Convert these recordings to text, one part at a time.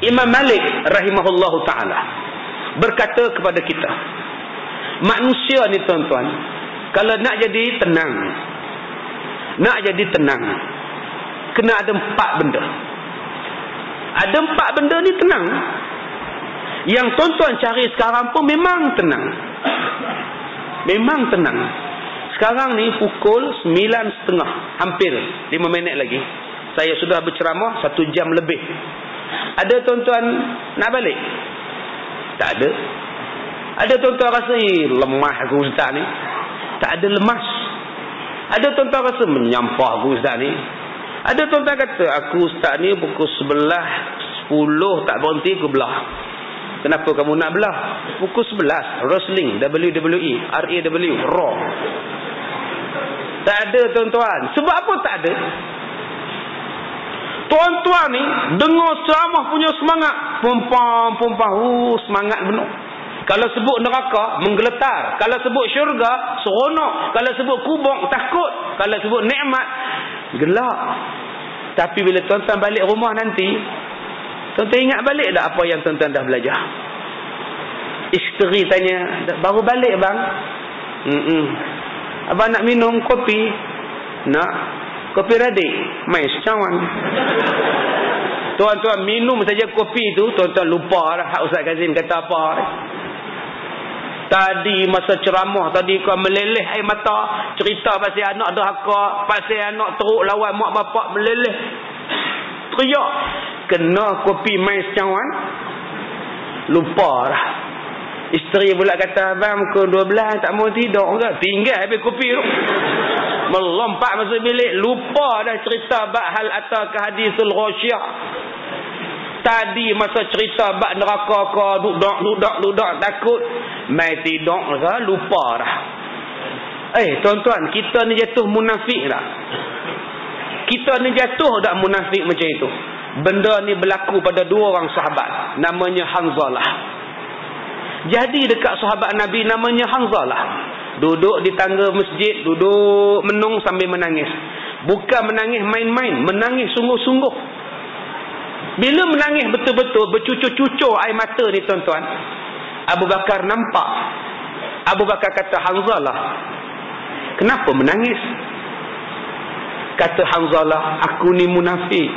Imam Malik rahimahullahu ta'ala berkata kepada kita, manusia ni tuan-tuan, kalau nak jadi tenang, kena ada 4 benda. Ada 4 benda ni tenang. Yang tuan-tuan cari sekarang pun memang tenang. Sekarang ni pukul 9.30, hampir 5 minit lagi saya sudah berceramah 1 jam lebih. Ada tuan-tuan nak balik? Tak ada. Ada tuan-tuan rasa lemah aku ustaz ni? Tak ada lemas. Ada tuan-tuan rasa menyampah aku ustaz ni? Ada tuan-tuan kata aku ustaz ni pukul 11.10 tak berhenti aku belah. Kenapa kamu nak belah? Pukul 11 wrestling, WWE, RAW, Raw. Tak ada tuan-tuan. Sebab apa tak ada? Tuan-tuan ni dengar ceramah punya semangat, pumpang, semangat benar. Kalau sebut neraka, menggeletar. Kalau sebut syurga, seronok. Kalau sebut kubur, takut. Kalau sebut nikmat, gelak. Tapi bila tuan-tuan balik rumah nanti, tuan-tuan ingat balik tak apa yang tuan-tuan dah belajar? Isteri tanya, baru balik bang? Abang nak minum kopi? Nak? Kopi radik? Mai secawan. Tuan-tuan minum saja kopi tu, tuan-tuan lupa dah Ustaz Kazim kata apa. Tadi masa ceramah tadi kau meleleh air mata, cerita pasal anak derhaka, pasal anak teruk lawan mak bapak, meleleh. Teriak. Kena kopi mai secawan, lupa dah. Isteri pula kata, abang pukul 12 tak mau tidur ke? Tinggal habis kopi tu. Melompat masuk bilik, lupa dah cerita bab hal ataka hadisul ghasyiyah. Tadi masa cerita bab neraka ke, duduk takut, mai tidur ke, lupa dah. Tuan-tuan, kita ni jatuh munafik dah. Kita ni jatuh dah munafik macam itu. Benda ni berlaku pada 2 orang sahabat, namanya Hanzalah. Jadi dekat sahabat Nabi namanya Hanzalah, duduk di tangga masjid, duduk menung sambil menangis. Bukan menangis main-main, menangis sungguh-sungguh. Bila menangis betul-betul, bercucur-cucur air mata ni tuan-tuan, Abu Bakar nampak. Abu Bakar kata, Hanzalah, kenapa menangis? Kata Hanzalah, aku ni munafik.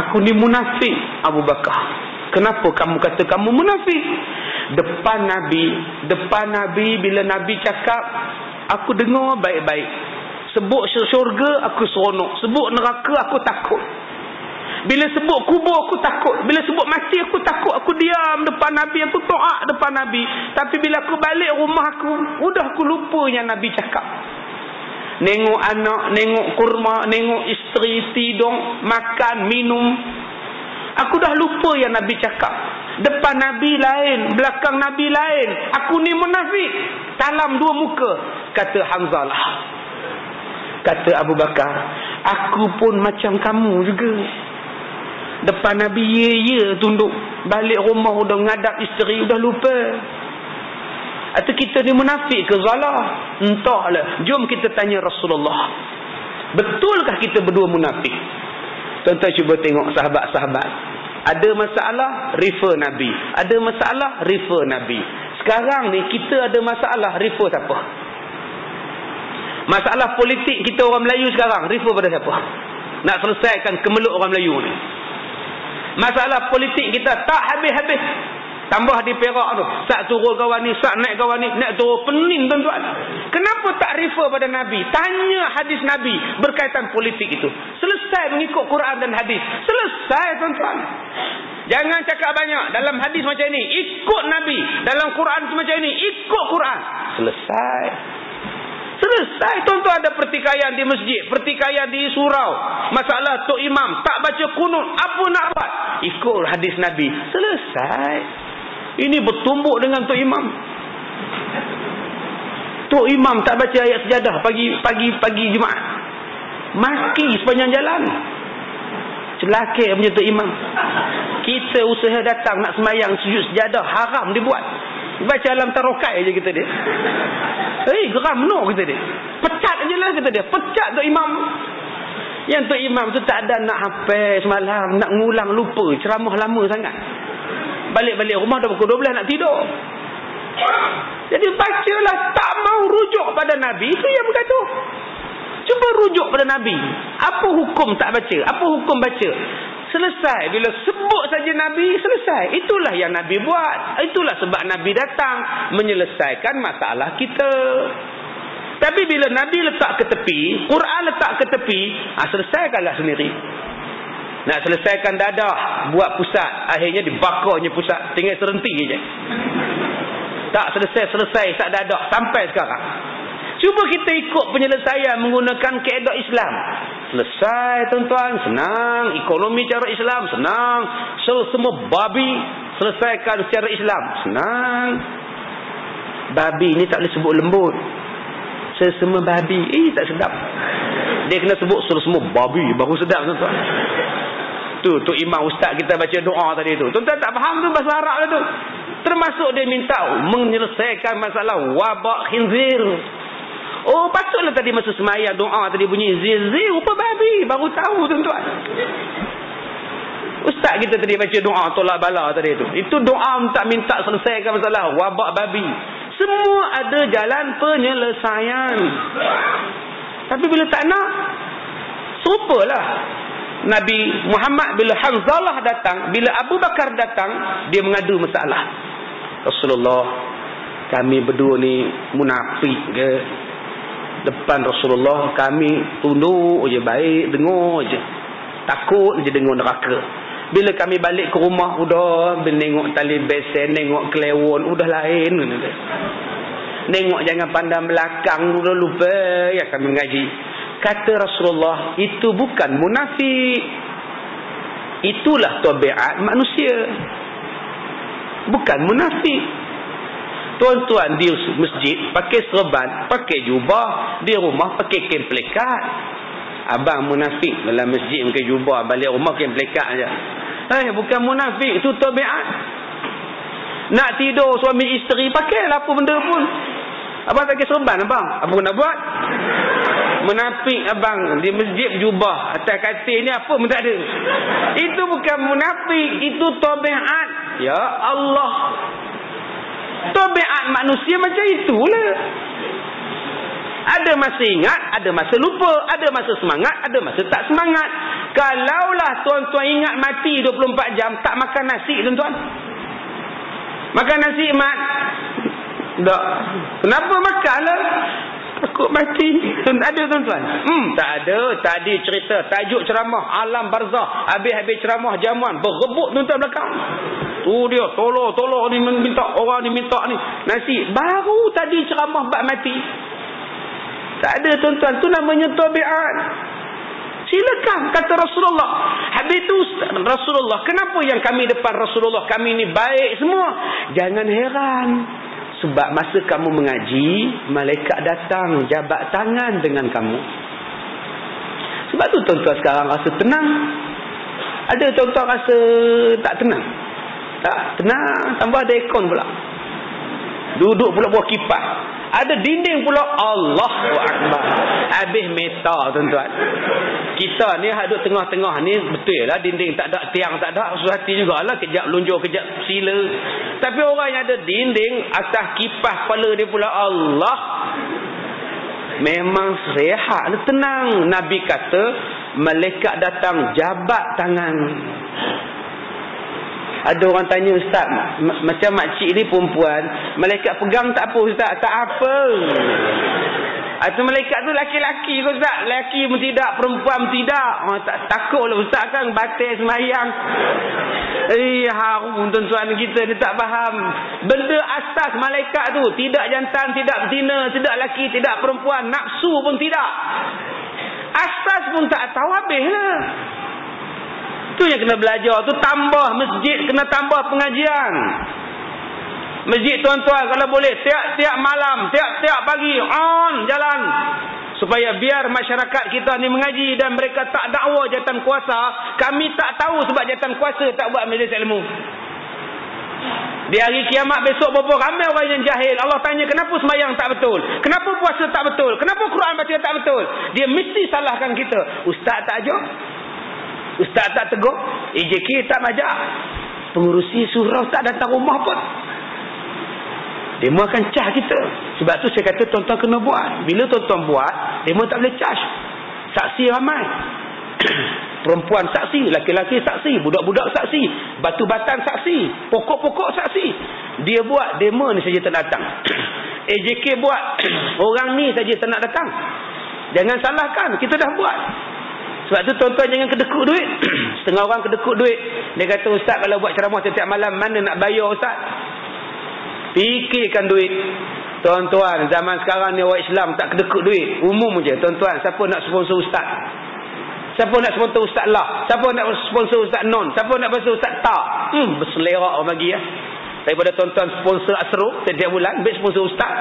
Aku ni munafik, Abu Bakar. Kenapa kamu kata kamu munafik? Depan Nabi, bila Nabi cakap, aku dengar baik-baik. Sebut syurga, aku seronok. Sebut neraka, aku takut. Bila sebut kubur, aku takut. Bila sebut mati, aku takut. Aku diam depan Nabi, aku taat depan Nabi. Tapi bila aku balik rumah aku, udah aku lupa yang Nabi cakap. Nengok anak, nengok kurma, nengok isteri, tidur, makan, minum. Aku dah lupa yang Nabi cakap. Depan Nabi lain, belakang Nabi lain. Aku ni munafik. Salam 2 muka. Kata Hanzalah. Kata Abu Bakar, aku pun macam kamu juga. Depan Nabi, ya tunduk. Balik rumah udah ngadap isteri, udah lupa. Atau kita ni munafik ke zalah? Entahlah. Jom kita tanya Rasulullah. Betulkah kita berdua munafik? Tuan-tuan cuba tengok sahabat-sahabat. Ada masalah, refer Nabi. Ada masalah, refer Nabi. Sekarang ni kita ada masalah, refer siapa? Masalah politik kita orang Melayu sekarang, refer pada siapa? Nak selesaikan kemeluk orang Melayu ni. Masalah politik kita tak habis-habis. Tambah di Perak tu, sak turun kawan ni, sak naik kawan ni, naik turun, pening tuan-tuan. Kenapa tak refer pada Nabi? Tanya hadis Nabi berkaitan politik itu. Selesai mengikut Quran dan hadis. Selesai tuan-tuan. Jangan cakap banyak. Dalam hadis macam ini, ikut Nabi. Dalam Quran macam ini, ikut Quran. Selesai. Selesai tuan-tuan. Ada pertikaian di masjid, pertikaian di surau, masalah tok imam tak baca kunut, apa nak buat? Ikut hadis Nabi. Selesai. Ini bertumbuk dengan tok imam. Tok imam tak baca ayat sejadah pagi Jumaat. Maki sepanjang jalan. Celaka punya tok imam. Kita usaha datang nak sembahyang sujud sejadah, haram dibuat. Baca alam tarokai aja kita dia. Geram no kita dia. Pecat aje lah kita dia. Pecat tok imam. Yang Tok Imam tu tak ada nak hafal semalam, nak ngulang lupa, ceramah lama sangat. Balik-balik rumah dah pukul 12 nak tidur. Jadi bacalah, tak mau rujuk pada Nabi, itu yang berkata. Cuba rujuk pada Nabi. Apa hukum tak baca? Apa hukum baca? Selesai. Bila sebut saja Nabi, selesai. Itulah yang Nabi buat. Itulah sebab Nabi datang menyelesaikan masalah kita. Tapi bila Nabi letak ke tepi, Quran letak ke tepi, selesaikanlah sendiri. Nak selesaikan dadah, buat pusat, akhirnya dibakarnya pusat, tinggal serenti je. Tak selesai tak dadah sampai sekarang. Cuba kita ikut penyelesaian menggunakan kaedah Islam. Selesai tuan-tuan, senang. Ekonomi cara Islam, senang. Semua babi selesaikan secara Islam, senang. Babi ni tak boleh sebut lembut. Semua babi, tak sedap. Dia kena sebut semua babi baru sedap tuan-tuan. Tu imam ustaz kita baca doa tadi tu. Tuan-tuan tak faham tu bahasa Arab tu. Termasuk dia minta menyelesaikan masalah wabak khinzir. Oh, patutlah tadi masa semayang doa tadi bunyi zir-zir rupa babi, baru tahu tuan-tuan. Ustaz kita tadi baca doa tolak bala tadi tu. Itu doa minta selesaikan masalah wabak babi. Semua ada jalan penyelesaian. Tapi bila tak nak, serupalah Nabi Muhammad bila Hanzalah datang, bila Abu Bakar datang, dia mengadu masalah. Rasulullah, kami berdua ni munafik ke? Depan Rasulullah kami tunduk je, baik, dengar je. Takut je dengar neraka. Bila kami balik ke rumah, udah menengok tali besen, nengok kelewon, udah lain. Nengok jangan pandang belakang, udah lupa ya kami mengaji. Kata Rasulullah, itu bukan munafik. Itulah tabiat manusia. Bukan munafik. Tuan-tuan di masjid pakai serban, pakai jubah, di rumah pakai kain pelikat. Abang munafik dalam masjid pakai jubah, balik rumah kain pelikat aja. Bukan munafik, itu tabiat. Nak tidur suami isteri, pakailah apa benda pun. Abang pakai serban abang, apa nak buat? Munafik abang di masjid jubah, atas katil ni apa pun tak ada. Itu bukan munafik, itu tabiat. Ya Allah, tabiat manusia macam itulah. Ada masa ingat, ada masa lupa, ada masa semangat, ada masa tak semangat. Kalaulah tuan-tuan ingat mati 24 jam, tak makan nasi tuan-tuan. Makan nasi mat. Tak. Kenapa makanlah? Takut mati. Ada tuan-tuan? Tak ada. Tadi cerita tajuk ceramah alam barzah. Habis-habis ceramah jamuan berebut tuan-tuan belakang. Tu dia tolong ni minta, orang ni minta ni nasi. Baru tadi ceramah bab mati. Tak ada tuan-tuan. Tu namanya tabiat. Silakan kata Rasulullah. Habis tu Rasulullah, kenapa yang kami depan Rasulullah kami ni baik semua? Jangan heran. Sebab masa kamu mengaji, malaikat datang jabat tangan dengan kamu. Sebab tu tuan-tuan sekarang rasa tenang. Ada tuan-tuan rasa tak tenang. Tak tenang, tambah ada aircon pula. Duduk pula buah kipas. Ada dinding pula, Allahu Akbar. Habis meta tuan-tuan. Kita ni duduk tengah-tengah ni, betul lah dinding tak ada, tiang tak ada, susah hati jugalah, kejap lunjur, kejap sila. Tapi orang yang ada dinding, atas kipas kepala dia pula, Allah. Memang rehat, tenang. Nabi kata, malaikat datang jabat tangan. Ada orang tanya, Ustaz, macam makcik ni perempuan, malaikat pegang tak apa Ustaz? Tak apa. Atau malaikat tu laki-laki ke Ustaz? Laki pun tidak, perempuan pun tidak. Tak takutlah Ustaz kan batal semayang. Harum tuan-tuan, kita ni tak faham. Benda asas malaikat tu, tidak jantan, tidak betina, tidak laki, tidak perempuan, nafsu pun tidak. Asas pun tak tahu habislah. Tu yang kena belajar. Tu tambah masjid, kena tambah pengajian. Masjid tuan-tuan kalau boleh tiap-tiap malam, tiap-tiap pagi on jalan. Supaya biar masyarakat kita ni mengaji dan mereka tak dakwa jawatan kuasa. Kami tak tahu sebab jawatan kuasa tak buat majlis ilmu. Di hari kiamat besok berapa ramai orang yang jahil. Allah tanya kenapa sembahyang tak betul, kenapa puasa tak betul, kenapa Quran baca tak betul. Dia mesti salahkan kita. Ustaz tak ajar, ustaz tak tegur, EJK tak majak, pengurusi surau tak datang rumah pun. Dia akan cah kita. Sebab tu saya kata tuan-tuan kena buat. Bila tuan-tuan buat, dia tak boleh charge. Saksi ramai. Perempuan saksi, laki-laki saksi, budak-budak saksi, batu-batan saksi, pokok-pokok saksi. Dia buat, demo ni saja tak datang. AJK buat, orang ni saja tak nak datang. Jangan salahkan, kita dah buat. Sebab tu tuan-tuan jangan kedekut duit. Setengah orang kedekut duit. Dia kata, ustaz kalau buat ceramah setiap malam, mana nak bayar ustaz? Fikirkan duit. Tuan-tuan, zaman sekarang ni orang Islam tak kedekut duit. Umum je, tuan-tuan, siapa nak sponsor ustaz? Siapa nak sponsor ustaz lah? Siapa nak sponsor ustaz non? Siapa nak sponsor ustaz tak? Berselerak orang bagi ya. Daripada tuan-tuan sponsor Asro setiap bulan, ambil sponsor ustaz.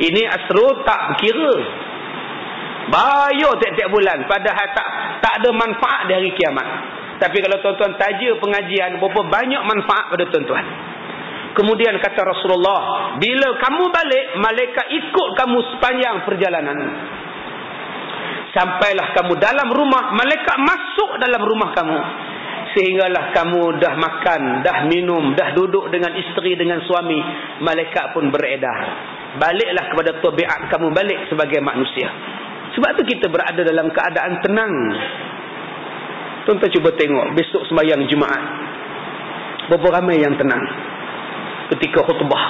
Ini Asro tak berkira. Bayar setiap bulan, padahal tak ada manfaat di hari kiamat. Tapi kalau tuan-tuan taja pengajian, berapa banyak manfaat pada tuan-tuan. Kemudian kata Rasulullah, bila kamu balik, malaikat ikut kamu sepanjang perjalanan. Sampailah kamu dalam rumah, malaikat masuk dalam rumah kamu. Sehinggalah kamu dah makan, dah minum, dah duduk dengan isteri, dengan suami, malaikat pun beredar. Baliklah kepada tabiat kamu, balik sebagai manusia. Sebab tu kita berada dalam keadaan tenang. Tuan-tuan cuba tengok besok sembahyang Jumaat, berapa ramai yang tenang ketika khutbah.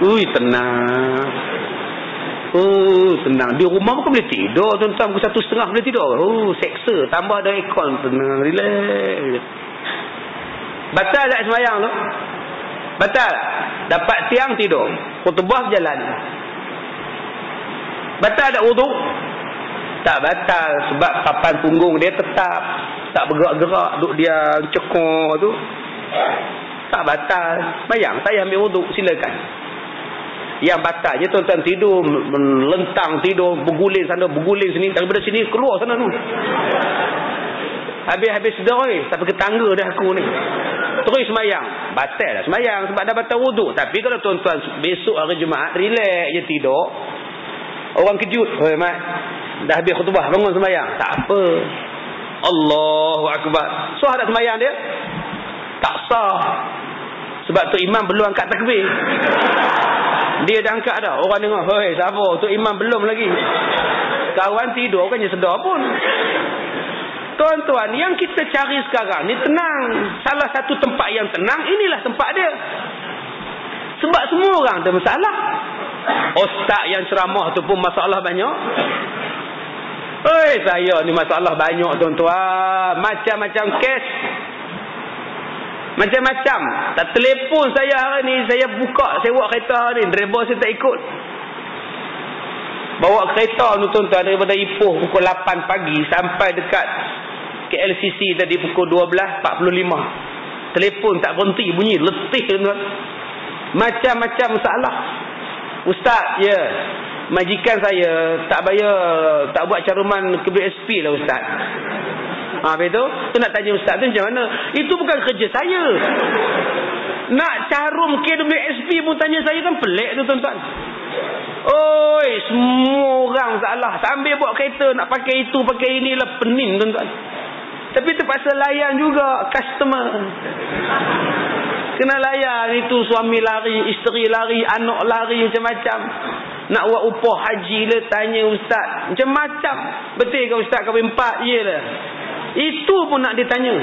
Tenang. Tenang. Di rumah pun boleh tidur tuan-tuan, pukul 1:30 boleh tidur. Seksa, tambah ada aircon, tenang, relax. Batal tak sembahyang tu? Batal. Dapat tiang tidur, khutbah berjalan. Batal tak wudu? Tak batal, sebab papan punggung dia tetap tak bergerak-gerak, duk dia cekor tu. Tak batal. Sembahyang, saya ambil wudu, silakan. Yang batal je tuan-tuan tidur, melentang tidur, berguling sana, berguling sini, daripada sini keluar sana tu. Habis-habis sedar ni, sampai ke tangga dah aku ni. Terus sembahyang. Batal dah sembahyang sebab dah batal wuduk. Tapi kalau tuan-tuan besok hari Jumaat, relax je tidur. Orang kejut, "Oi mat, dah habis khutbah, bangun sembahyang." Tak apa. Allahu Akbar. Sah tak sembahyang dia? Tak sah. Sebab tu imam belum angkat takbir. Dia dah angkat dah. Orang dengar, "Hei, siapa? Tu imam belum lagi." Kawan tidur kan dia sedar pun. Tuan-tuan, yang kita cari sekarang ni tenang. Salah satu tempat yang tenang, inilah tempat dia. Sebab semua orang ada masalah. Ustaz yang ceramah tu pun masalah banyak. Saya ni masalah banyak tuan-tuan. Macam-macam kes. Macam-macam. Tak telefon saya hari ni, saya buka sewa kereta ni, driver saya tak ikut. Bawa kereta tu tuan-tuan daripada Ipoh pukul 8 pagi sampai dekat KLCC tadi pukul 12.45. Telefon tak berhenti bunyi, letih tuan-tuan. Macam-macam masalah. Ustaz, ya, majikan saya tak bayar, tak buat caruman KBSP lah Ustaz. Habis tu nak tanya Ustaz tu macam mana? Itu bukan kerja saya. Nak carum KWSP pun tanya saya, kan pelik tu tuan-tuan. Semua orang salah. Sambil buat kereta nak pakai itu, pakai inilah, pening tuan-tuan. Tapi terpaksa layan juga customer. Kena layan itu, suami lari, isteri lari, anak lari, macam-macam. Nak buat upah haji lah, tanya Ustaz. Macam-macam. Betul ke Ustaz kahwin 4? Ya lah. Itu pun nak ditanya.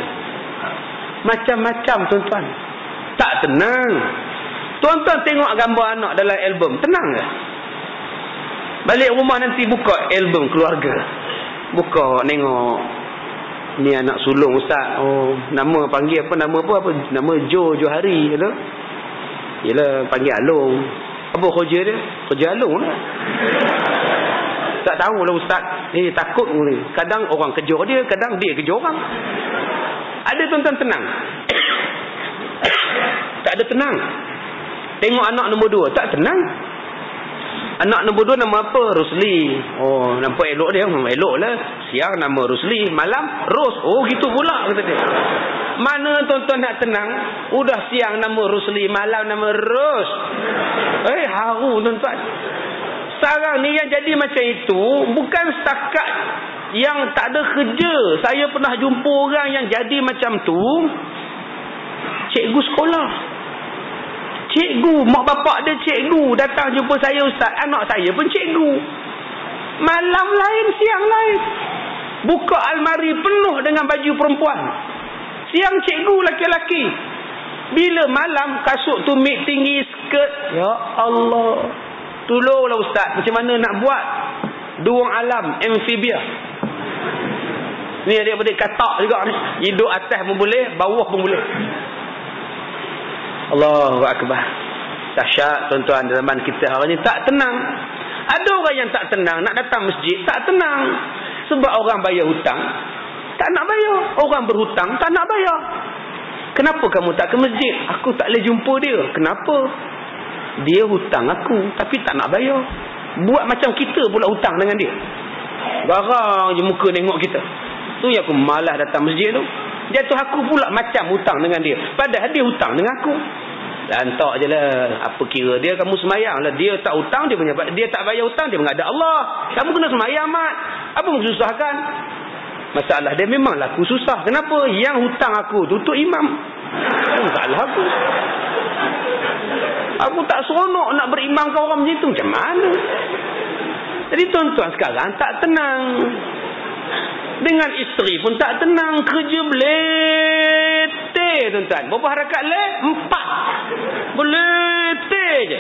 Macam-macam tuan-tuan. Tak tenang. Tuan-tuan tengok gambar anak dalam album, tenang ke? Balik rumah nanti buka album keluarga. Buka, tengok. Ni anak sulung Ustaz. Nama panggil apa? Nama apa? Nama Johari. Yelah, panggil Along. Apa kerja dia? Kerja Along lah. Tak tahulah Ustaz. Takut ni. Kadang orang kejar dia, kadang dia kejar orang. Ada tuan-tuan tenang? Tak ada tenang. Tengok anak nombor 2, tak tenang. Anak nombor 2 nama apa? Rusli. Nampak elok dia. Elok lah. Siang nama Rusli, malam Ros. Gitu pula kata dia. Mana tuan-tuan nak tenang? Udah siang nama Rusli, malam nama Rus. Haru tuan-tuan. Sekarang ni yang jadi macam itu bukan setakat yang tak ada kerja. Saya pernah jumpa orang yang jadi macam tu. Cikgu sekolah. Cikgu, mak bapak dia cikgu, datang jumpa saya, ustaz, anak saya pun cikgu. Malam lain, siang lain. Buka almari penuh dengan baju perempuan. Siang cikgu laki-laki. Bila malam kasut tumit tinggi, skirt. Ya Allah. Tolonglah ustaz, macam mana nak buat? Duang alam, amfibia. Ni adik-adik katak juga ni. Hidup atas pun boleh, bawah pun boleh. Allahu Akbar. Dahsyat tuan-tuan, zaman kita hari ni tak tenang. Ada orang yang tak tenang nak datang masjid, tak tenang. Sebab orang bayar hutang tak nak bayar. Orang berhutang tak nak bayar. Kenapa kamu tak ke masjid? Aku tak boleh jumpa dia. Kenapa? Dia hutang aku tapi tak nak bayar. Buat macam kita pula hutang dengan dia. Garang je muka tengok kita. Tu yang aku malas datang masjid tu. Jatuh aku pula macam hutang dengan dia. Padahal dia hutang dengan aku. Lantak je lah. Apa kira dia, kamu semayang lah. Dia tak hutang, dia tak bayar hutang, dia menghadap Allah. Kamu kena semayang, mat. Apa mensusahkan? Masalah dia memanglah aku susah. Kenapa? Yang hutang aku tutup imam. Salah aku. Aku tak seronok nak berimam ke orang macam tu. Macam mana? Jadi tuan-tuan sekarang tak tenang. Dengan isteri pun tak tenang. Kerja belete tuan-tuan. Berapa harakat le? 4. Belete je.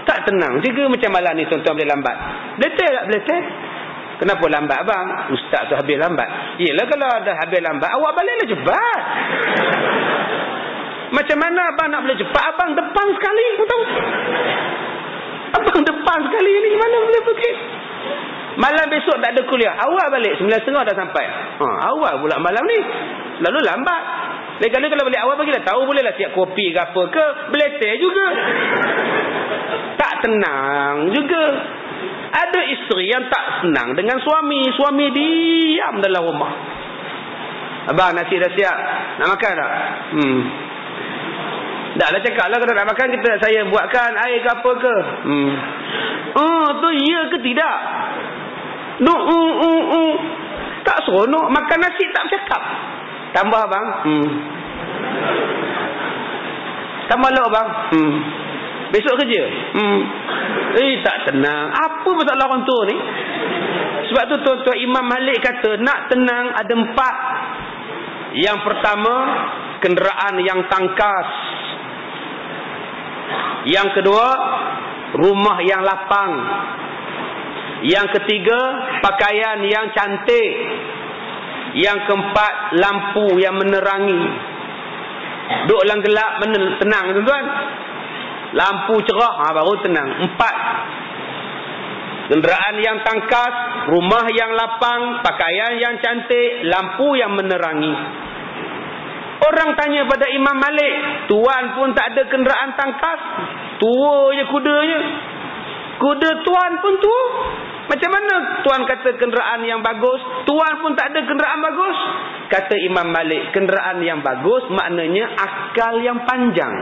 Tak tenang. Juga macam malam ni tuan-tuan boleh lambat. Belete tak belete? Kenapa lambat abang? Ustaz tu habis lambat. Yelah kalau dah habis lambat, awak baliklah cepat. Macam mana abang nak boleh cepat? Abang depan sekali. Kau tahu? Abang depan sekali ni mana boleh pergi? Malam besok tak ada kuliah. Awal balik 9.30 dah sampai. Awal pula malam ni. Lalu lambat. Lain-kali kalau balik awal bagilah tahu, bolehlah siap kopi ke apa ke. Belete juga. Tak tenang juga. Ada isteri yang tak senang dengan suami. Suami diam dalam rumah. Abang nasi dah siap. Nak makan tak? Dah lah cakap lah kalau nak makan saya buatkan air ke apa ke. Tu ya ke tidak? Tak seronok makan nasi tak bercakap. Tambah abang. Tambah lah abang. Besok kerja. Tak tenang. Apa masalah orang tua ni? Sebab tu tuan-tuan Imam Malik kata nak tenang ada 4. Yang pertama, kenderaan yang tangkas. Yang kedua, rumah yang lapang. Yang ketiga, pakaian yang cantik. Yang keempat, lampu yang menerangi. Duduk dalam gelap tenang tuan-tuan. Lampu cerah baru tenang. 4. Kenderaan yang tangkas, rumah yang lapang, pakaian yang cantik, lampu yang menerangi. Orang tanya pada Imam Malik, tuan pun tak ada kenderaan tangkas, tua je kudanya. Kuda tuan pun tua. Macam mana tuan kata kenderaan yang bagus, tuan pun tak ada kenderaan bagus? Kata Imam Malik, kenderaan yang bagus maknanya akal yang panjang.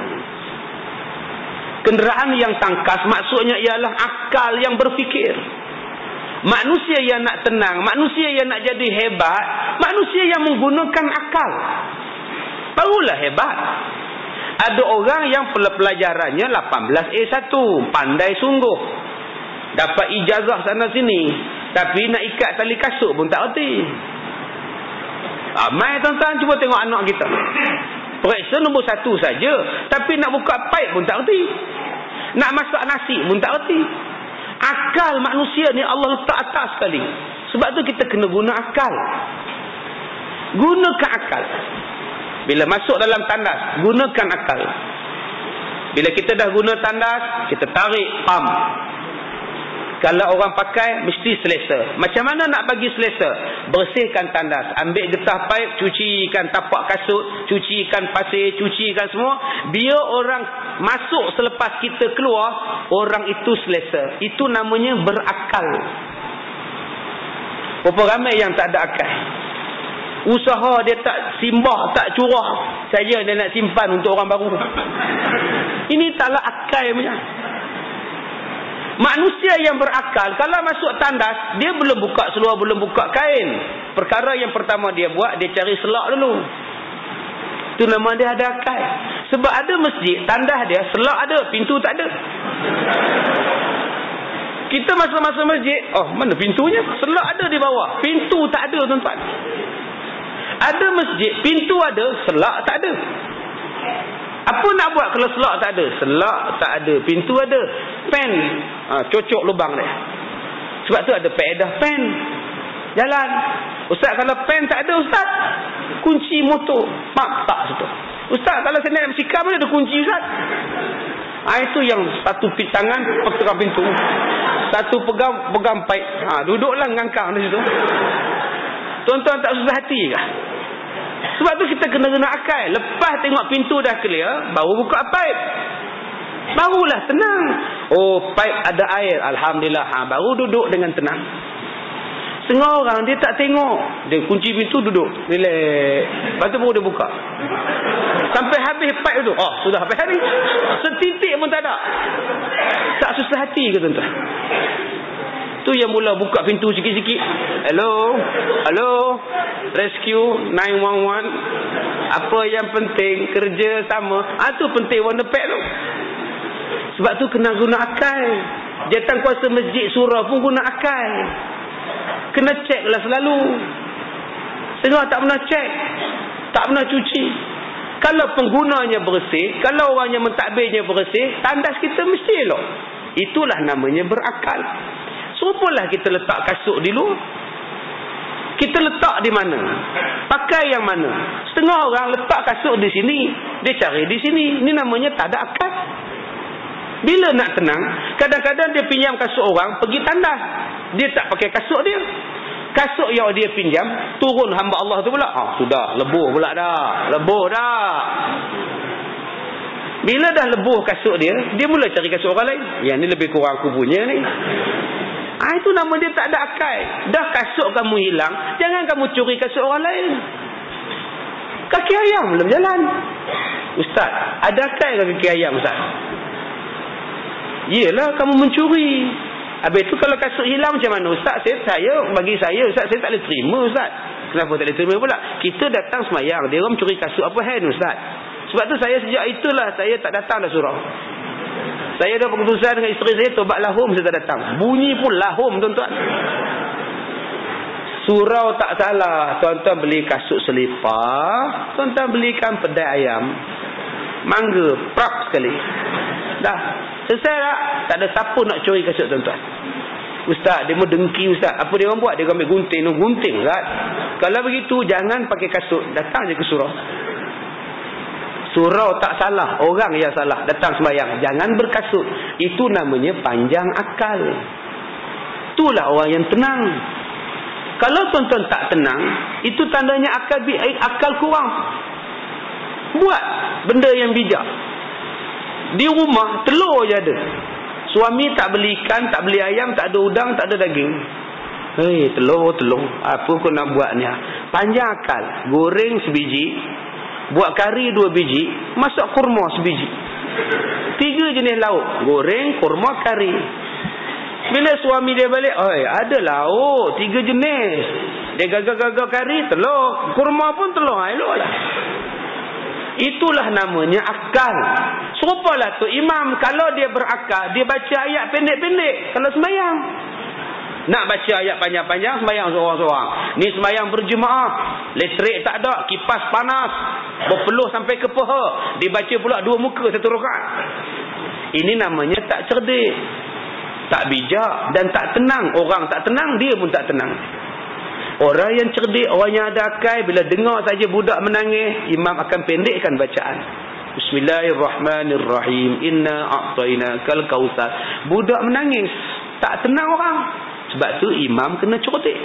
Kenderaan yang tangkas maksudnya ialah akal yang berfikir. Manusia yang nak tenang, manusia yang nak jadi hebat, manusia yang menggunakan akal. Barulah hebat. Ada orang yang pelajarannya 18A1, pandai sungguh. Dapat ijazah sana sini, tapi nak ikat tali kasut pun tak erti. Mai tuan-tuan cuba tengok anak kita. Periksa nombor 1 saja, tapi nak buka paip pun tak erti. Nak masak nasi pun tak erti. Akal manusia ni Allah letak atas sekali. Sebab tu kita kena guna akal. Gunakan akal. Bila masuk dalam tandas, gunakan akal. Bila kita dah guna tandas, kita tarik pam. Kalau orang pakai, mesti selesa. Macam mana nak bagi selesa? Bersihkan tandas. Ambil getah paip, cucikan tapak kasut, cucikan pasir, cucikan semua. Biar orang masuk selepas kita keluar, orang itu selesa. Itu namanya berakal. Berapa ramai yang tak ada akal? Usaha dia tak simbah, tak curah. Saya dia nak simpan untuk orang baru. Ini taklah akal punya. Manusia yang berakal, kalau masuk tandas, dia belum buka seluar, belum buka kain. Perkara yang pertama dia buat, dia cari selak dulu. Itu nama dia ada akal. Sebab ada masjid, tandas dia, selak ada, pintu tak ada. Kita masa-masa masjid, oh mana pintunya? Selak ada di bawah, pintu tak ada tuan-tuan. Ada masjid, pintu ada, selak tak ada. Apa nak buat kalau selak tak ada? Selak tak ada, pintu ada. Pen, cocok lubang dia. Sebab tu ada faedah pen. Jalan. Ustaz, kalau pen tak ada ustaz, kunci motor, tak situ. Ustaz, kalau saya nak bersikap mana ada kunci ustaz? Itu yang satu tangan pegang pintu, satu pegang paip. Duduklah ngangkang di situ. Tuan-tuan tak susah hati kah? Sebab tu kita kena guna akal. Lepas tengok pintu dah clear, baru buka paip. Barulah tenang. Oh, paip ada air, alhamdulillah. Baru duduk dengan tenang. Setengah orang dia tak tengok, dia kunci pintu, duduk relax. Lepas tu baru dia buka. Sampai habis paip tu, sudah habis hari. Setitik pun tak ada. Tak susah hati ke tuan-tuan? Tu yang mula buka pintu sikit-sikit. Hello, rescue 911. Apa yang penting, kerja sama. Tu penting warna pek tu. Sebab tu kena guna akal. Jatan kuasa masjid surau pun guna akal. Kena cek lah selalu. Setengah tak pernah cek, tak pernah cuci. Kalau penggunanya bersih, kalau orang yang mentadbirnya bersih, tandas kita mesti elok. Itulah namanya berakal. Serupalah kita letak kasut di luar. Kita letak di mana? Pakai yang mana? Setengah orang letak kasut di sini, dia cari di sini. Ini namanya tak ada akal. Bila nak tenang, kadang-kadang dia pinjam kasut orang, pergi tandas. Dia tak pakai kasut dia. Kasut yang dia pinjam, turun hamba Allah tu pula. Sudah, lebuh pula dah. Lebuh dah. Bila dah lebuh kasut dia, dia mula cari kasut orang lain. Yang ni lebih kurang aku punya ni. Itu nama dia tak ada akal. Dah kasut kamu hilang, jangan kamu curi kasut orang lain. Kaki ayam belum jalan. Ustaz, ada akal ke kaki ayam ustaz? Yelah, kamu mencuri. Habis tu kalau kasut hilang macam mana ustaz? Bagi saya ustaz, saya tak boleh terima ustaz. Kenapa tak boleh terima pula? Kita datang semayang, dia orang mencuri kasut apa hand ustaz? Sebab tu saya sejak itulah saya tak datang dah surau. Saya dah keputusan dengan isteri saya, tobat lahum saya tak datang. Bunyi pun lahum tuan-tuan. Surau tak salah. Tuan-tuan beli kasut selipar, tuan-tuan belikan pedai ayam, mangga, prak sekali. Dah, selesai tak? Tak ada siapa nak curi kasut tuan-tuan. Ustaz, dia mau dengki ustaz. Apa dia orang buat? Dia ambil gunting ustaz. Kalau begitu, jangan pakai kasut. Datang je ke surau. Surau tak salah, orang yang salah. Datang sembahyang, jangan berkasut. Itu namanya panjang akal. Itulah orang yang tenang. Kalau tuan-tuan tak tenang, itu tandanya akal kurang. Buat benda yang bijak. Di rumah telur je ada. Suami tak beli ikan, tak beli ayam, tak ada udang, tak ada daging. Telur. Apa kau nak buat ni? Panjang akal. Goreng sebiji, buat kari 2 biji, masak kurma sebiji. 3 jenis lauk. Goreng, kurma, kari. Bila suami dia balik, ada lauk 3 jenis. Dia gagal kari, telur. Kurma pun telur. Elok lah. Itulah namanya akal. Serupalah tu imam, kalau dia berakal, dia baca ayat pendek-pendek kalau sembahyang. Nak baca ayat panjang-panjang, sembahyang seorang-seorang. Ni sembahyang berjemaah, elektrik tak ada, kipas panas, berpeluh sampai ke paha. Dibaca pula 2 muka 1 rakaat. Ini namanya tak cerdik, tak bijak dan tak tenang. Orang tak tenang, dia pun tak tenang. Orang yang cerdik, orang yang ada akal, bila dengar saja budak menangis, imam akan pendekkan bacaan. Bismillahirrahmanirrahim. Inna a'tainakal kautsar. Budak menangis, tak tenang orang. Sebab tu imam kena cerdik.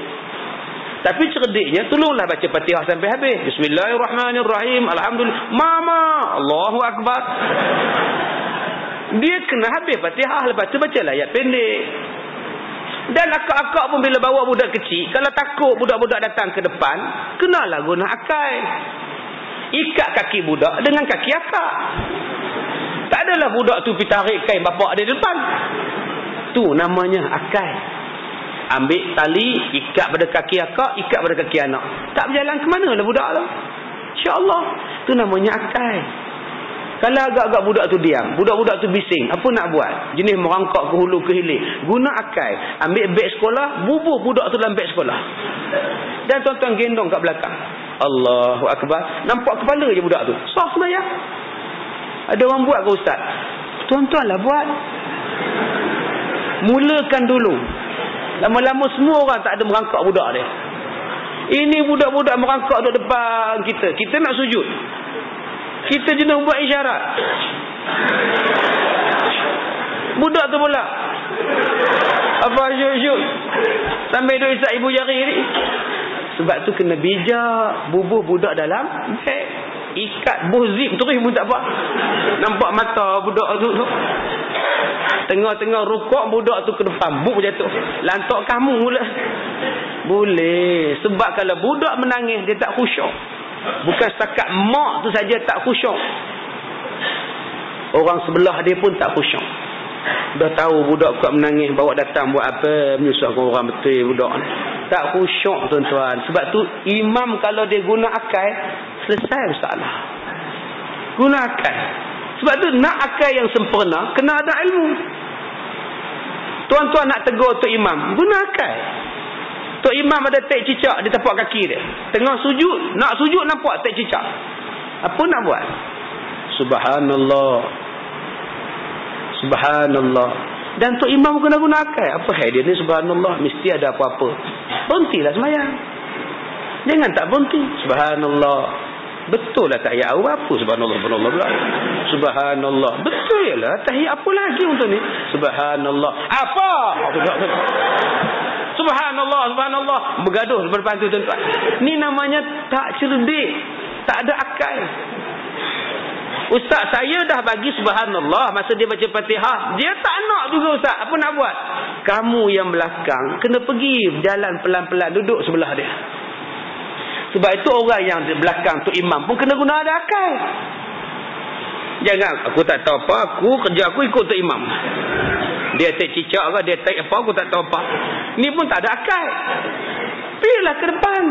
Tapi cerdiknya, tolonglah baca Fatihah sampai habis. Bismillahirrahmanirrahim. Alhamdulillah. Mama, Allahu Akbar. Dia kena habis Fatihah, lepas tu baca ayat pendek. Dan akak-akak pun bila bawa budak kecil, kalau takut budak-budak datang ke depan, kenalah guna akal. Ikat kaki budak dengan kaki akak. Tak adalah budak tu pergi tarik kain bapak dia depan. Tu namanya akal. Ambil tali, ikat pada kaki akak, ikat pada kaki anak. Tak berjalan ke mana lah budak tu. InsyaAllah. Tu namanya akal. Kalau agak-agak budak tu diam, budak-budak tu bising, apa nak buat? Jenis merangkak ke hulu ke hilir. Guna akal. Ambil beg sekolah, bubuh budak tu dalam beg sekolah. Dan tuan-tuan gendong kat belakang. Allahu Akbar. Nampak kepala je budak tu. Sah sebenarnya. Ada orang buat ke ustaz? Tuan-tuan lah buat. Mulakan dulu. Lama-lama semua orang tak ada merangkak budak dia. Ini budak-budak merangkak duduk depan kita. Kita nak sujud. Kita jenis buat isyarat. Budak tu pula. Apa syuk-syuk. Sambil duduk isap ibu jari ni. Sebab tu kena bijak. Bubuh budak dalam beg. Ikat buh zip terus pun tak apa. Nampak mata budak tu. Tengah-tengah rukuk budak tu ke depan. Buk jatuh. Lantak kamu pula. Boleh. Sebab kalau budak menangis dia tak khusyuk. Bukan setakat mak tu saja tak khusyuk. Orang sebelah dia pun tak khusyuk. Dah tahu budak kuat menangis, bawa datang buat apa, menyusahkan orang betul budak. Tak khusyuk tuan-tuan. Sebab tu imam kalau dia guna akal, selesai masalah. Guna akal. Sebab tu nak akal yang sempurna, kena ada ilmu. Tuan-tuan nak tegur Tok Imam, guna akal. Tok Imam ada tek cicak di tapak kaki dia. Tengah sujud, nak sujud nampak tek cicak. Apa nak buat? Subhanallah. Subhanallah. Dan Tok Imam kena guna akal. Apa hal dia ni subhanallah? Mesti ada apa-apa. Berhentilah sembahyang. Jangan tak berhenti. Subhanallah. Betul lah tahiyat awal apa? Subhanallah, subhanallah pula. Subhanallah. Betul je lah. Tahiyat apa lagi untuk ni? Subhanallah. Apa? Subhanallah, subhanallah. Bergaduh depan tu tuan-tuan. Ni namanya tak cerdik. Tak ada akal. Ustaz saya dah bagi subhanallah masa dia baca Fatihah. Dia tak nak juga ustaz. Apa nak buat? Kamu yang belakang kena pergi jalan pelan-pelan duduk sebelah dia. Sebab itu orang yang di belakang tu imam pun kena guna ada akal. Jangan aku tak tahu apa, aku kerja aku ikut tu imam. Dia tak cicak ke, dia tak apa, aku tak tahu apa. Ni pun tak ada akal. Pergilah ke depan.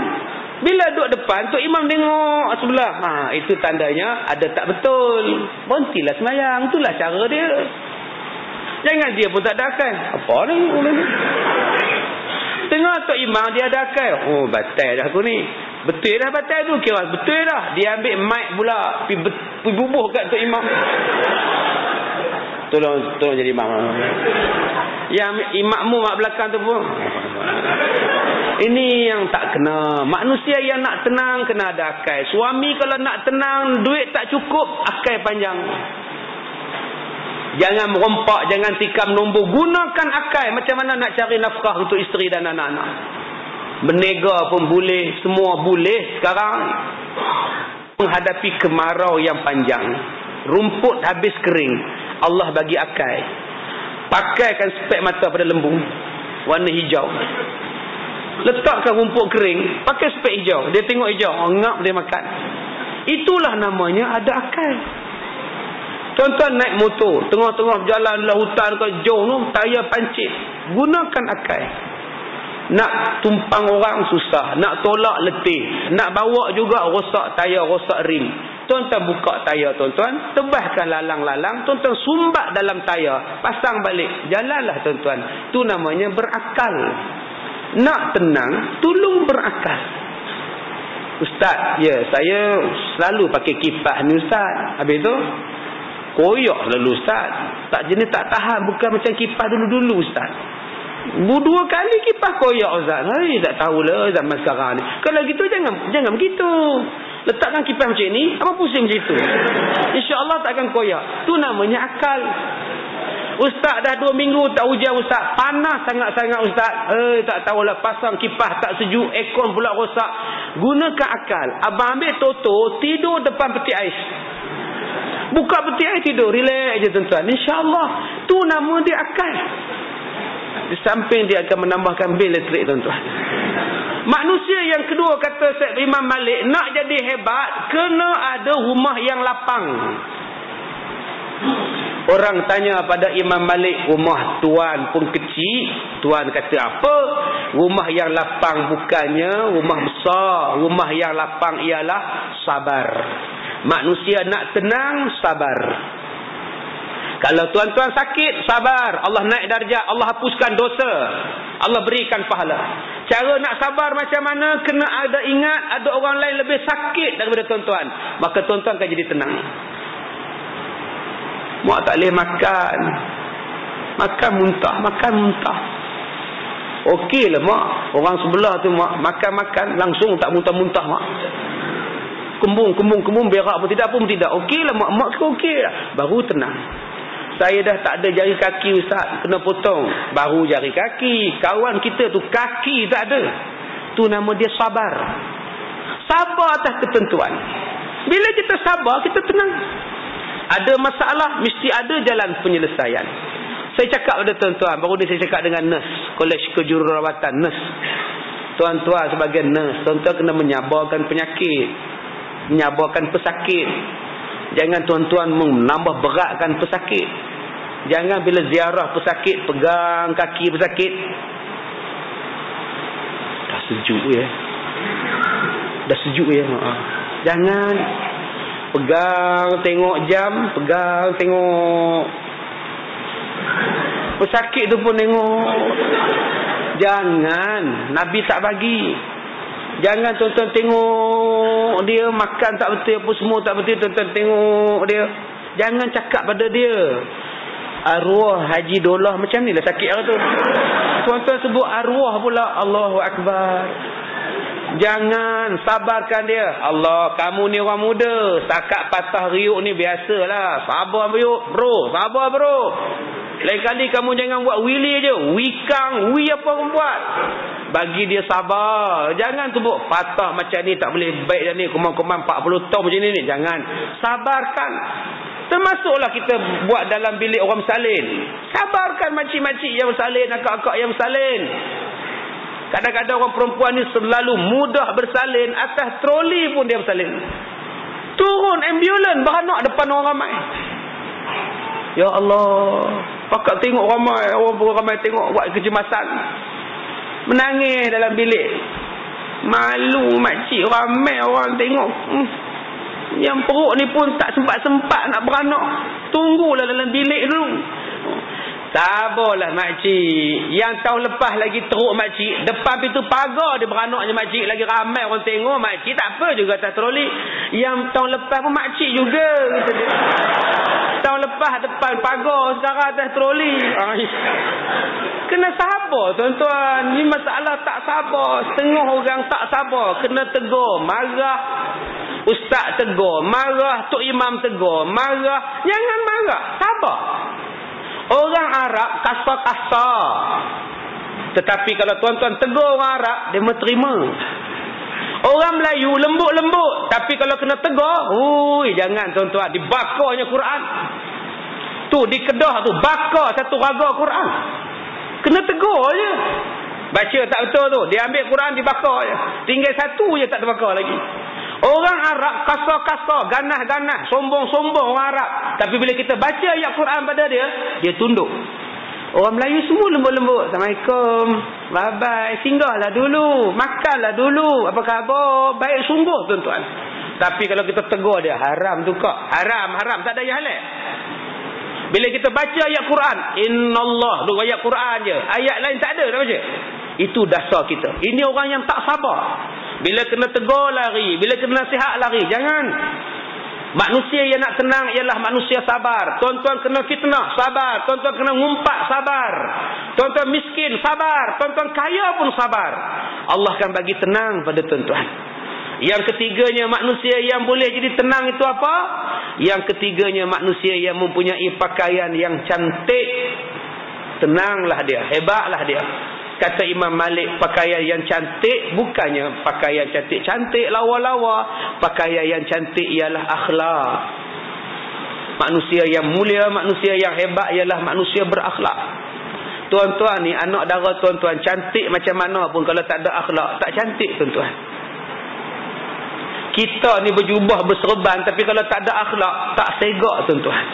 Bila duduk depan, Tok Imam tengok sebelah. Itu tandanya ada tak betul. Berhentilah sembahyang. Itulah cara dia. Jangan dia pun tak ada akal. Apa ni? Tengok Tok Imam dia ada akal. Oh, batal dah aku ni. Betul dah batal tu. Kira betul dah. Dia ambil mic pula. Pergi bubuh kat Tok Imam. Tolong jadi imam. Yang imammu mak belakang tu pun. Ini yang tak kena. Manusia yang nak tenang kena ada akal. Suami kalau nak tenang, duit tak cukup, akal panjang. Jangan merompak, jangan tikam nombor. Gunakan akal. Macam mana nak cari nafkah untuk isteri dan anak-anak. Berniaga pun boleh, semua boleh sekarang. Menghadapi kemarau yang panjang, rumput habis kering, Allah bagi akal. Pakaikan spek mata pada lembu warna hijau. Letakkan rumput kering, pakai spek hijau. Dia tengok hijau, ngap dia makan. Itulah namanya ada akal. Tuan-tuan naik motor, tengah-tengah berjalan dalam hutan ke jauh tu, tayar pancit. Gunakan akal. Nak tumpang orang susah, nak tolak letih, nak bawa juga rosak tayar, rosak rim. Tuan-tuan buka tayar tuan-tuan, tebaskan lalang-lalang, tuan-tuan sumbat dalam tayar, pasang balik, jalanlah tuan-tuan. Itu namanya berakal. Nak tenang, tolong berakal. Ustaz, ya saya selalu pakai kipas ni ustaz. Habis tu koyak selalu ustaz. Tak jenis tak tahan, bukan macam kipas dulu-dulu ustaz. 2 kali kipas koyak ustaz. Tak tahulah zaman sekarang ni. Kalau gitu jangan begitu. Letakkan kipas macam ni, apa pusing macam itu? InsyaAllah takkan koyak. Tu namanya akal. Ustaz dah 2 minggu tak hujan ustaz. Panas sangat-sangat ustaz. Tak tahulah pasang kipas tak sejuk, aircon pula rosak. Gunakan akal. Abang ambil toto, tidur depan peti ais. Buka peti ais tidur, relax je tuan-tuan. InsyaAllah. Tu nama dia akal. Di samping dia akan menambahkan bil elektrik, tuan-tuan. Manusia yang kedua, kata Syekh Imam Malik, nak jadi hebat kena ada rumah yang lapang. Orang tanya pada Imam Malik, rumah tuan pun kecil. Tuan kata apa? Rumah yang lapang bukannya rumah besar. Rumah yang lapang ialah sabar. Manusia nak tenang, sabar. Kalau tuan-tuan sakit, sabar. Allah naik darjah, Allah hapuskan dosa, Allah berikan pahala. Cara nak sabar macam mana? Kena ada ingat ada orang lain lebih sakit daripada tuan-tuan, maka tuan-tuan akan jadi tenang. Mak tak boleh makan, makan muntah. Okeylah mak, orang sebelah tu mak makan langsung tak muntah-muntah mak. Kembung berak pun tidak. Okeylah mak ke okeylah. Baru tenang. Saya dah tak ada jari kaki ustaz, kena potong. Baru jari kaki. Kawan kita tu kaki tak ada. Tu nama dia sabar. Sabar atas ketentuan. Bila kita sabar, kita tenang. Ada masalah, mesti ada jalan penyelesaian. Saya cakap pada tuan-tuan, baru ni saya cakap dengan nurse, Kolej Kejururawatan, nurse. Tuan-tuan sebagai nurse, tuan-tuan kena menyabarkan penyakit, menyabarkan pesakit. Jangan tuan-tuan menambah beratkan pesakit. Jangan bila ziarah pesakit, pegang kaki pesakit. Dah sejuk ya. Jangan pegang tengok jam, pegang tengok pesakit tu pun tengok. Jangan, Nabi tak bagi. Jangan tuan-tuan tengok dia makan tak betul, apa semua tak betul, tuan-tuan tengok dia. Jangan cakap pada dia, arwah Haji Dolah macam ni lah sakit hari tu. Tuan-tuan sebut arwah pula, Allahu Akbar. Jangan, sabarkan dia. Allah, kamu ni orang muda, setakat patah riuk ni biasalah. Sabar bro, sabar bro. Lain kali kamu jangan buat wili je, wikang, apa pun buat. Bagi dia sabar. Jangan sebut patah macam ni tak boleh baik dah ni, kumam-kumam 40 tahun macam ni. Jangan, sabarkan. Termasuklah kita buat dalam bilik orang bersalin. Sabarkan makcik-makcik yang bersalin, akak-akak yang bersalin. Kadang-kadang orang perempuan ni selalu mudah bersalin, atas troli pun dia bersalin. Turun ambulan beranak depan orang ramai. Ya Allah, pakak tengok ramai, orang ramai tengok buat kecemasan. Menangis dalam bilik. Malu makcik, ramai orang tengok. Yang perut ni pun tak sempat-sempat nak beranak. Tunggulah dalam bilik dulu. Sabarlah makcik. Yang tahun lepas lagi teruk makcik, depan pintu pagar dia beranaknya makcik, lagi ramai orang tengok. Makcik tak apa juga atas troli. Yang tahun lepas pun makcik juga. Tahun lepas depan pagar, sekarang atas troli. Kena sabar tuan-tuan. Ni masalah tak sabar. Setengah orang tak sabar. Kena tegur, marah. Ustaz tegur, marah. Tok Imam tegur, marah. Jangan marah, sabar. Orang Arab kasar-kasar. Tetapi kalau tuan-tuan tegur orang Arab, dia menerima. Orang Melayu lembut-lembut. Tapi kalau kena tegur, jangan tuan-tuan. Dibakarnya Quran. Tu di Kedah tu, bakar satu raga Quran. Kena tegur je. Baca tak betul tu, dia ambil Quran dibakar je. Tinggal satu je tak terbakar lagi. Orang Arab kasar-kasar, ganas-ganas, sombong-sombong orang Arab. Tapi bila kita baca ayat Quran pada dia, dia tunduk. Orang Melayu semua lembut-lembut. Assalamualaikum, bye-bye, singgahlah dulu, makanlah dulu, apa khabar, baik sungguh tuan-tuan. Tapi kalau kita tegur dia, haram tu kak, haram, tak ada yang halal. Bila kita baca ayat Quran, innallah, tu ayat Quran je, ayat lain tak ada dah baca. Itu dasar kita. Ini orang yang tak sabar. Bila kena tegur lari, bila kena nasihat lari. Jangan. Manusia yang nak tenang ialah manusia sabar. Tuan-tuan kena fitnah, sabar. Tuan-tuan kena ngumpat, sabar. Tuan-tuan miskin, sabar. Tuan-tuan kaya pun sabar. Allah akan bagi tenang pada tuan-tuan. Yang ketiganya, manusia yang boleh jadi tenang itu apa? Yang ketiganya, manusia yang mempunyai pakaian yang cantik. Tenanglah dia, hebatlah dia. Kata Imam Malik, pakaian yang cantik bukannya pakaian cantik-cantik, lawa-lawa. Pakaian yang cantik ialah akhlak. Manusia yang mulia, manusia yang hebat ialah manusia berakhlak. Tuan-tuan ni, anak dara tuan-tuan cantik macam mana pun, kalau tak ada akhlak, tak cantik tuan-tuan. Kita ni berjubah, berserban, tapi kalau tak ada akhlak, tak segak tuan-tuan.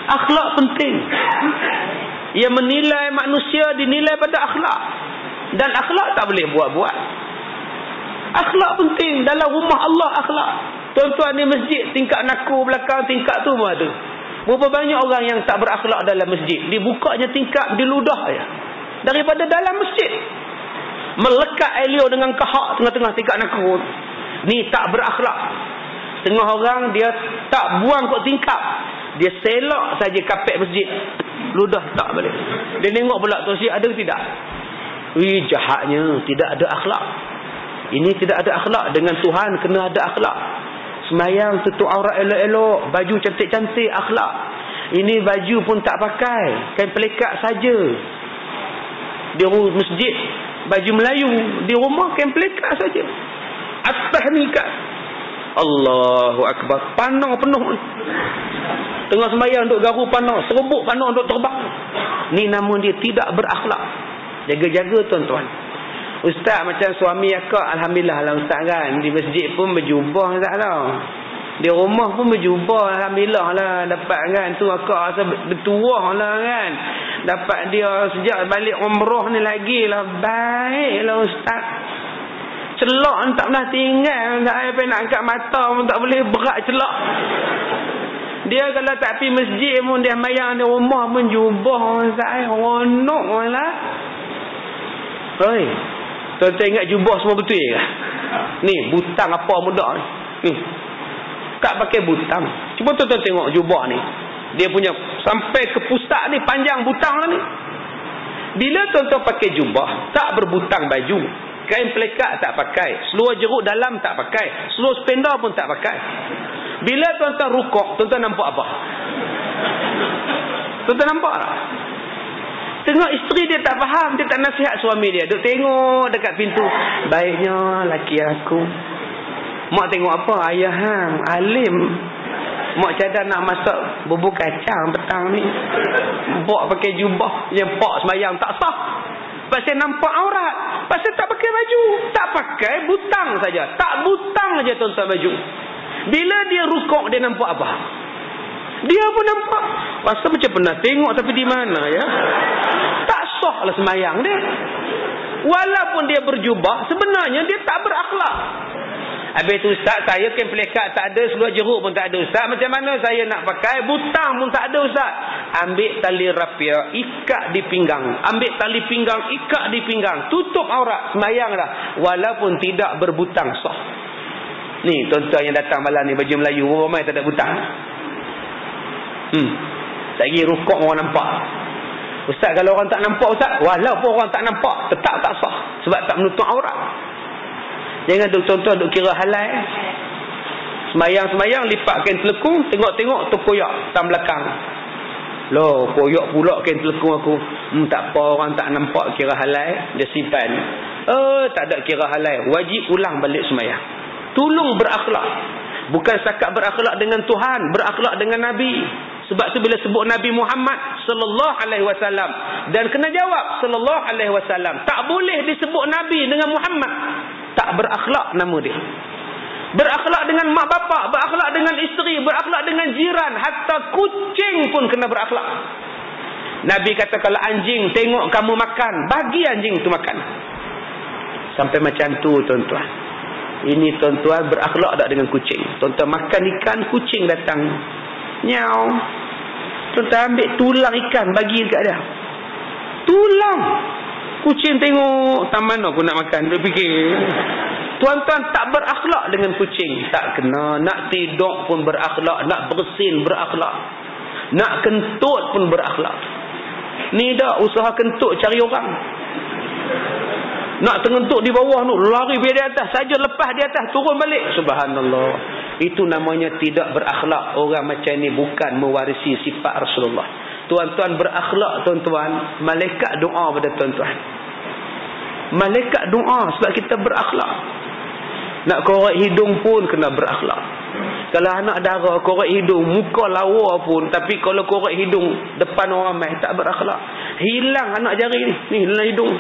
Akhlak penting. Yang menilai manusia dinilai pada akhlak. Dan akhlak tak boleh buat-buat. Akhlak penting. Dalam rumah Allah akhlak. Tuan-tuan ni masjid, tingkat naku belakang, tingkat tu pun ada. Berapa banyak orang yang tak berakhlak dalam masjid. Dibukanya tingkap, diludah ya. Daripada dalam masjid. Melekat elio dengan kahak tengah-tengah tingkat naku. Ni tak berakhlak. Setengah orang dia tak buang kot tingkap. Dia selak saja kapet masjid. Ludah tak balik. Dia tengok pula tu ada tidak? Wih, jahatnya. Tidak ada akhlak. Ini tidak ada akhlak. Dengan Tuhan kena ada akhlak. Semayang tutup aurat elok-elok, baju cantik-cantik, akhlak. Ini baju pun tak pakai, kain pelikat saja. Di masjid baju Melayu, di rumah kain pelikat saja. Atas nikah. Allahu akbar, panah penuh. Tengah semayang duk garu panah, serbuk panah duk terbang. Ni nama dia tidak berakhlak. Jaga-jaga tuan-tuan. Ustaz macam suami akak, alhamdulillah lah ustaz kan. Di masjid pun berjubah tak lah. Di rumah pun berjubah, alhamdulillah lah. Dapat kan tu akak rasa bertuah lah kan. Dapat dia sejak balik umrah ni lagi lah. Baik lah ustaz. Celak tak pernah tinggal. Saya nak angkat mata pun tak boleh, berat celak. Dia kalau tak pergi masjid pun dia mayang di rumah pun jubah ustaz. Ronok lah. Oi. Tuan-tuan ingat jubah semua betul ke? Ni, butang apa muda ni. Ni. Tak pakai butang. Cuba tuan-tuan tengok jubah ni. Dia punya sampai ke pusat ni panjang butang lah ni. Bila tuan-tuan pakai jubah, tak berbutang baju. Kain pelikat tak pakai. Seluar jeruk dalam tak pakai. Seluar spender pun tak pakai. Bila tuan-tuan rukuk, tuan-tuan nampak apa? Tuan-tuan nampak tak? Tengok isteri dia tak faham, dia tak nasihat suami dia. Duk tengok dekat pintu. Baiknya laki aku. Mak tengok apa? Ayah hang, alim. Mak cadang nak masak bubur kacang petang ni. Bok pakai jubah. Yang pak semayang tak sah. Pasal nampak aurat. Pasal tak pakai baju. Tak pakai butang saja. Tak butang saja tuan-tuan baju. Bila dia rukuk, dia nampak apa? Dia pun nampak. Rasa macam pernah tengok tapi di mana ya? Tak sah lah semayang dia. Walaupun dia berjubah, sebenarnya dia tak berakhlak. Habis tu ustaz, saya kain pelikat tak ada, seluar jeruk pun tak ada ustaz. Macam mana saya nak pakai? Butang pun tak ada ustaz. Ambil tali rapia, ikat di pinggang. Ambil tali pinggang, ikat di pinggang. Tutup aurat, semayang dah. Walaupun tidak berbutang sah. Ni tuan-tuan yang datang malam ni baju Melayu, ramai tak ada butang. Lagi rukuk orang nampak. Ustaz, kalau orang tak nampak ustaz, walaupun orang tak nampak, tetap tak sah. Sebab tak menutup aurat. Jangan tuan-tuan duk kira halal. Semayang-semayang lipat kain telekung, tengok-tengok tu koyak tam belakang. Loh, koyak pula kain telekung aku. Tak apa, orang tak nampak kira halal, dia simpan. Tak ada kira halal. Wajib ulang balik semayang. Tolong berakhlak. Bukan setakat berakhlak dengan Tuhan, berakhlak dengan Nabi. Sebab tu bila sebut Nabi Muhammad sallallahu alaihi wasallam dan kena jawab sallallahu alaihi wasallam, tak boleh disebut Nabi dengan Muhammad. Tak berakhlak nama dia. Berakhlak dengan mak bapak, berakhlak dengan isteri, berakhlak dengan jiran, hatta kucing pun kena berakhlak. Nabi kata kalau anjing tengok kamu makan, bagi anjing tu makan. Sampai macam tu tuan-tuan. Ini tuan-tuan berakhlak tak dengan kucing. Tuan-tuan makan ikan, kucing datang. Nyau. Tuan-tuan ambil tulang ikan, bagi dekat dia. Tulang. Kucing tengok, tak mana aku nak makan. Dia fikir. Tuan-tuan tak berakhlak dengan kucing. Tak kena. Nak tidur pun berakhlak. Nak bersin berakhlak. Nak kentut pun berakhlak. Ni dah usaha kentut cari orang. Nak tengentuk di bawah tu, lari biar di atas, saja lepas di atas, turun balik. Subhanallah. Itu namanya tidak berakhlak. Orang macam ni bukan mewarisi sifat Rasulullah. Tuan-tuan berakhlak tuan-tuan, malaikat doa pada tuan-tuan. Malaikat doa sebab kita berakhlak. Nak korek hidung pun kena berakhlak. Kalau anak dara korek hidung, muka lawa pun, tapi kalau korek hidung depan orang ramai tak berakhlak. Hilang anak jari ni. Ni dalam hidung.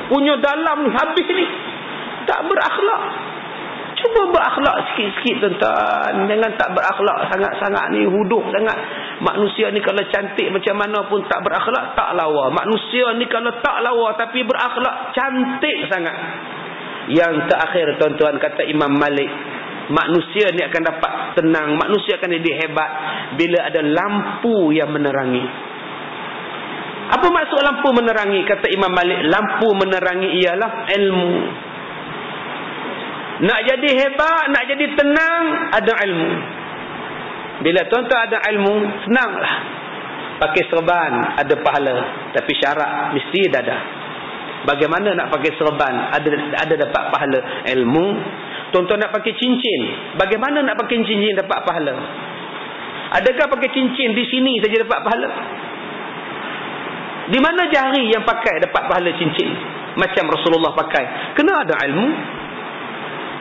Punya dalam ni habis ni. Tak berakhlak. Cuba berakhlak sikit-sikit tuan-tuan. Jangan tak berakhlak sangat-sangat ni. Huduk sangat. Manusia ni kalau cantik macam mana pun tak berakhlak, tak lawa. Manusia ni kalau tak lawa tapi berakhlak, cantik sangat. Yang terakhir tuan-tuan, kata Imam Malik, manusia ni akan dapat tenang, manusia akan jadi hebat bila ada lampu yang menerangi. Apa maksud lampu menerangi? Kata Imam Malik, lampu menerangi ialah ilmu. Nak jadi hebat, nak jadi tenang, ada ilmu. Bila tuan-tuan ada ilmu, senanglah. Pakai serban, ada pahala. Tapi syarat, mesti ada. Bagaimana nak pakai serban, ada dapat pahala? Ilmu. Tuan-tuan nak pakai cincin, bagaimana nak pakai cincin dapat pahala? Adakah pakai cincin di sini saja dapat pahala? Di mana jari yang pakai dapat pahala cincin? Macam Rasulullah pakai. Kena ada ilmu.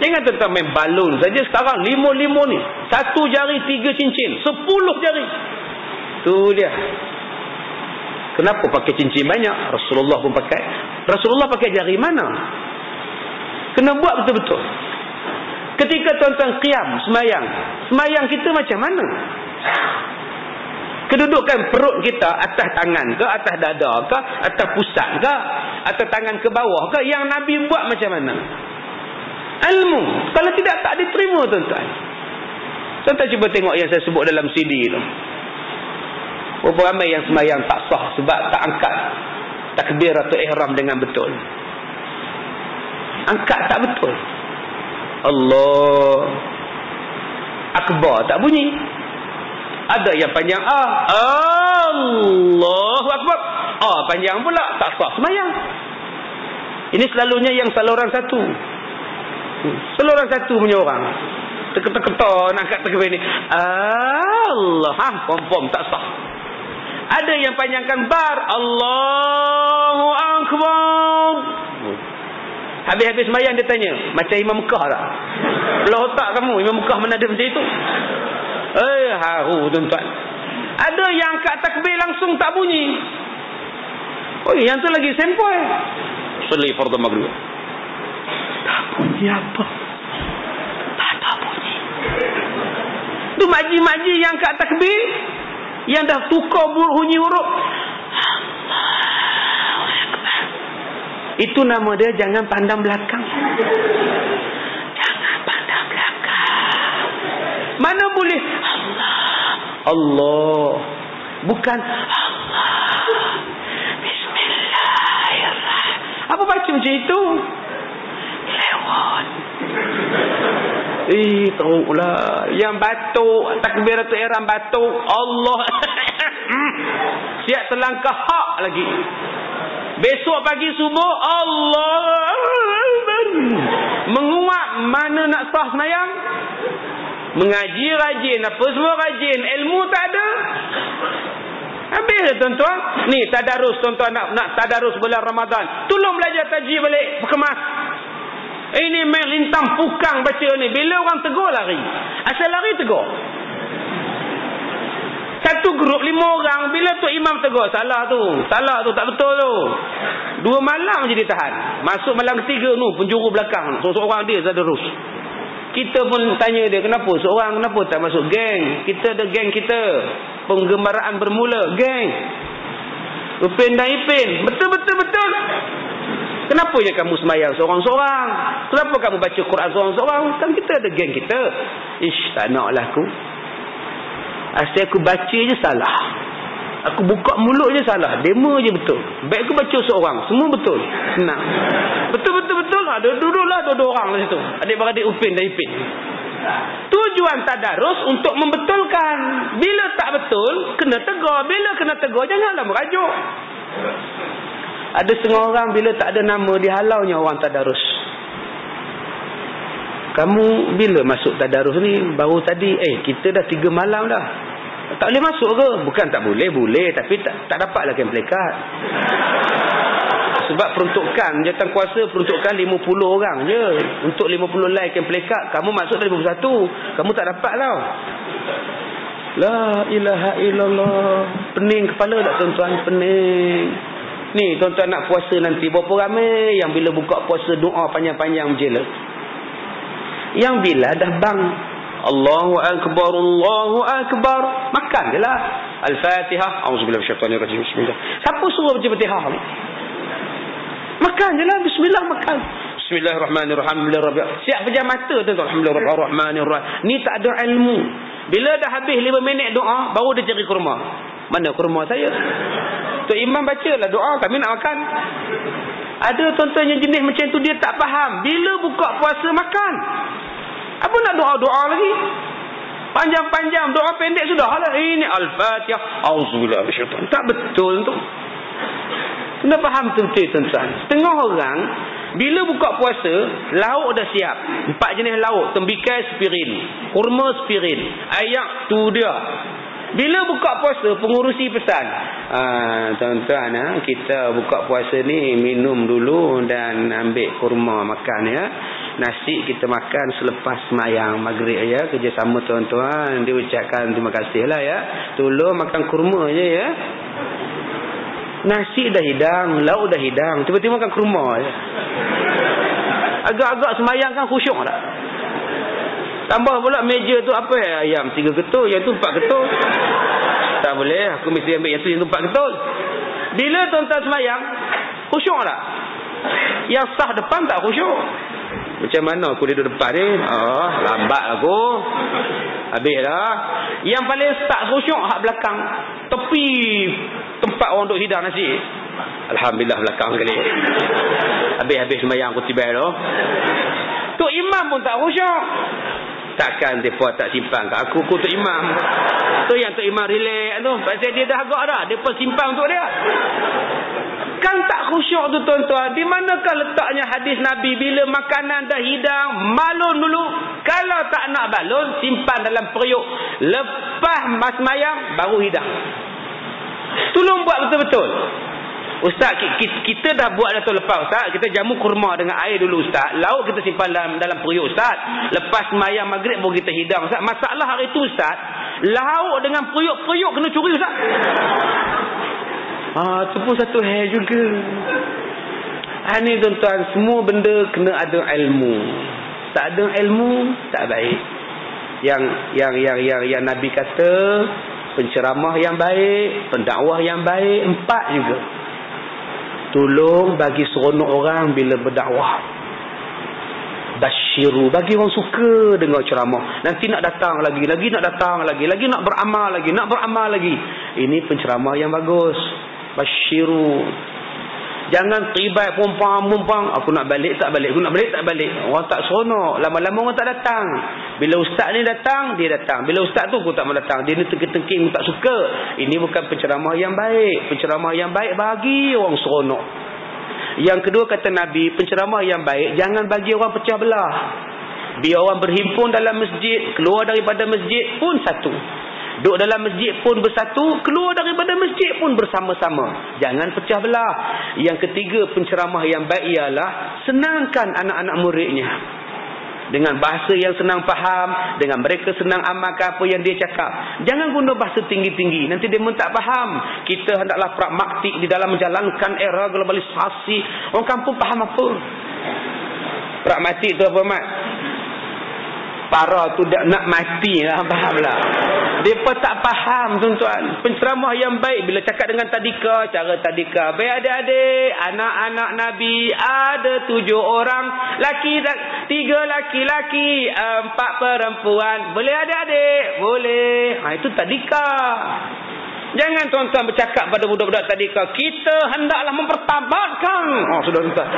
Jangan tuan-tuan main balon saja. Sekarang 5 ni. 1 jari 3 cincin. 10 jari. Tu dia. Kenapa pakai cincin banyak? Rasulullah pun pakai. Rasulullah pakai jari mana? Kena buat betul-betul. Ketika tuan-tuan qiyam, semayang kita macam mana? Kedudukan perut kita atas tangan ke, atas dada ke, atas pusat ke, atas tangan ke bawah ke? Yang Nabi buat macam mana? Ilmu. Kalau tidak, tak diterima tuan-tuan. Tuan-tuan cuba tengok yang saya sebut dalam CD tu. Berapa ramai yang semayang tak sah sebab tak angkat takbir atau ihram dengan betul. Angkat tak betul. Allah Akbar tak bunyi. Ada yang panjang Allahu Akbar, panjang pula, tak sah semayang. Ini selalunya yang saluran satu. Saluran satu punya orang terketar-ketar nak angkat takbir ni. Allah, pom-pom tak sah. Ada yang panjangkan bar, Allahu Akbar. Habis-habis semayang dia tanya, macam Imam Mekah tak? Belah otak kamu, Imam Mekah mana ada macam itu? Haru tuan-tuan. Ada yang angkat takbir langsung tak bunyi. Yang tu lagi sempoi. Seli fardhu maghrib. Tak bunyi apa? Tak bunyi. Tu makji-makji yang angkat takbir, yang dah tukar bunyi huruf. Itu nama dia jangan pandang belakang. Jangan pandang belakang. Mana boleh Allah. Bukan Allah. Bismillahirrahmanirrahim. Apa baca macam itu? Lewat. Tahulah. Yang batuk, takbiratul ihram batuk, Allah. Siap selangkah hak lagi. Besok pagi subuh, Allah menguap. Mana nak sah semayang? Mengaji rajin, apa semua rajin, ilmu tak ada. Habis tuan-tuan. Ni tadarus tuan-tuan, nak tadarus bulan Ramadan. Tolong belajar tajwid balik, kemas. Ini main lintang pukang baca ni. Bila orang tegur lari. Asal lari tegur. Satu grup 5 orang, bila tu imam tegur, salah tu, tak betul tu. 2 malam je ditahan. Masuk malam ketiga tu, penjuru belakang, seorang dia tadarus. Kita pun tanya dia, kenapa tak masuk geng? Kita ada geng kita. Penggembaraan bermula, geng. Upin dan Ipin. Betul. Kenapa je kamu semayang seorang-seorang? Kenapa kamu baca Quran seorang-seorang? Kan kita ada geng kita. Tak naklah aku. Asyik aku baca je salah. Aku buka mulut je salah. Demo je betul. Baik aku baca seorang. Semua betul. Senang. Betul. Duduklah 2 orang lah situ. Adik-beradik Upin dan Ipin. Tujuan tadarus untuk membetulkan. Bila tak betul, kena tegur. Bila kena tegur, janganlah merajuk. Ada setengah orang bila tak ada nama, dihalaunya orang tadarus. Kamu bila masuk tadarus ni? Baru tadi, kita dah 3 malam dah. Tak boleh masuk ke? Bukan tak boleh, tapi tak dapat lagi pelekat. Sebab peruntukan jawatan kuasa peruntukan 50 orang je. Untuk 50 like yang pelekat, kamu masuk dari 51. Kamu tak dapat tau. La ilaha illallah. Pening kepala tak tuan-tuan? Pening. Ni tuan-tuan nak puasa nanti, berapa ramai yang bila buka puasa doa panjang-panjang menjela. Yang bila dah bang Allahu akbar, Allahu akbar, makan je lah. Al-Fatihah, auzubillahi minasyaitanirrajim, bismillah. Siapa suruh baca Fatihah ni? Makan je lah, bismillah, makan. Bismillahirrahmanirrahim. Siap pejam mata tu, Alhamdulillahirrahmanirrahim. Ni tak ada ilmu. Bila dah habis 5 minit doa, baru dia cari kurma. Mana kurma saya? Tok Imam bacalah doa, kami nak makan. Ada tuan-tuan yang jenis macam tu, dia tak faham. Bila buka puasa makan, apa nak doa-doa lagi? Panjang-panjang, doa pendek sudah lah. Ini Al-Fatihah, auzubillahi minasyaitanir rajim. Tak betul tu. Kena faham betul tuan-tuan. Setengah orang bila buka puasa, lauk dah siap. 4 jenis lauk, tembikai spirin, kurma spirin, ayak tu dia. Bila buka puasa, pengurusi pesan, tuan-tuan, kita buka puasa ni minum dulu dan ambil kurma makan ya. Nasi kita makan selepas sembahyang maghrib ya. Kerjasama tuan-tuan, dia ucapkan terima kasih lah ya. Tolong makan kurma je ya. Nasi dah hidang, lauk dah hidang, tiba-tiba makan kurma je. Agak-agak sembahyang kan khusyuk tak? Tambah pula meja tu apa ya? Ayam 3 ketul, yang tu 4 ketul. Tak boleh, aku mesti ambil yang tu 4 ketul. Bila tuan-tuan sembahyang, khusyuk tak? Yang sah depan tak khusyuk. Macam mana aku duduk depan ni? Lambat aku. Habis dah. Yang paling tak khusyuk hak belakang. Tepi tempat orang duk hidang nasi. Alhamdulillah belakang sekali. Habis-habis sembahyang aku tiba tu. Tok Imam pun tak khusyuk. Takkan mereka tak simpan kat aku Tok Imam. Tu yang Tok Imam relax tu. Pasal dia dah agak dah. Dia pun simpan untuk dia. Kan tak khusyuk tu tuan-tuan. Di manakah letaknya hadis Nabi bila makanan dah hidang, malun dulu. Kalau tak nak balun, simpan dalam periuk. Lepas sembahyang baru hidang. Tolong buat betul-betul. Ustaz, kita dah buat dah tu lepas Ustaz. Kita jamu kurma dengan air dulu Ustaz. Lauk kita simpan dalam periuk Ustaz. Lepas sembahyang maghrib baru kita hidang Ustaz. Masalah hari tu Ustaz, lauk dengan periuk kena curi Ustaz. Tu pun satu hal juga. Ni tuan-tuan, semua benda kena ada ilmu. Tak ada ilmu tak baik. Yang Nabi kata, penceramah yang baik, pendakwah yang baik, 4 juga. Tolong bagi seronok orang bila berdakwah. Basyiru, bagi orang suka dengar ceramah. Nanti nak datang lagi nak datang lagi nak beramal lagi. Ini penceramah yang bagus. Basyiru. Jangan tibai pompang. Aku nak balik tak balik. Orang tak seronok. Lama-lama orang tak datang. Bila ustaz ni datang, dia datang. Bila ustaz tu aku tak mau datang. Dia ni tengking-tengking, aku tak suka. Ini bukan penceramah yang baik. Penceramah yang baik bagi orang seronok. Yang kedua kata Nabi, penceramah yang baik jangan bagi orang pecah belah. Biar orang berhimpun dalam masjid, keluar daripada masjid pun satu. Duduk dalam masjid pun bersatu, keluar daripada masjid pun bersama-sama. Jangan pecah belah. Yang ketiga, penceramah yang baik ialah senangkan anak-anak muridnya. Dengan bahasa yang senang faham, dengan mereka senang amalkan apa yang dia cakap. Jangan guna bahasa tinggi-tinggi, nanti dia pun tak faham. Kita hendaklah pragmatik di dalam menjalankan era globalisasi. Orang kampung faham apa? Pragmatik tu apa, Mat? Para tu nak mati lah, faham lah. Mereka tak faham tuan-tuan. Penceramah yang baik bila cakap dengan tadika, cara tadika. Baik adik-adik, anak-anak Nabi ada 7 orang. 3 laki-laki, 4 perempuan. Boleh adik-adik? Boleh. Itu tadika. Jangan tuan-tuan bercakap pada budak-budak tadika, kita hendaklah mempertabatkan. Sudah tuan.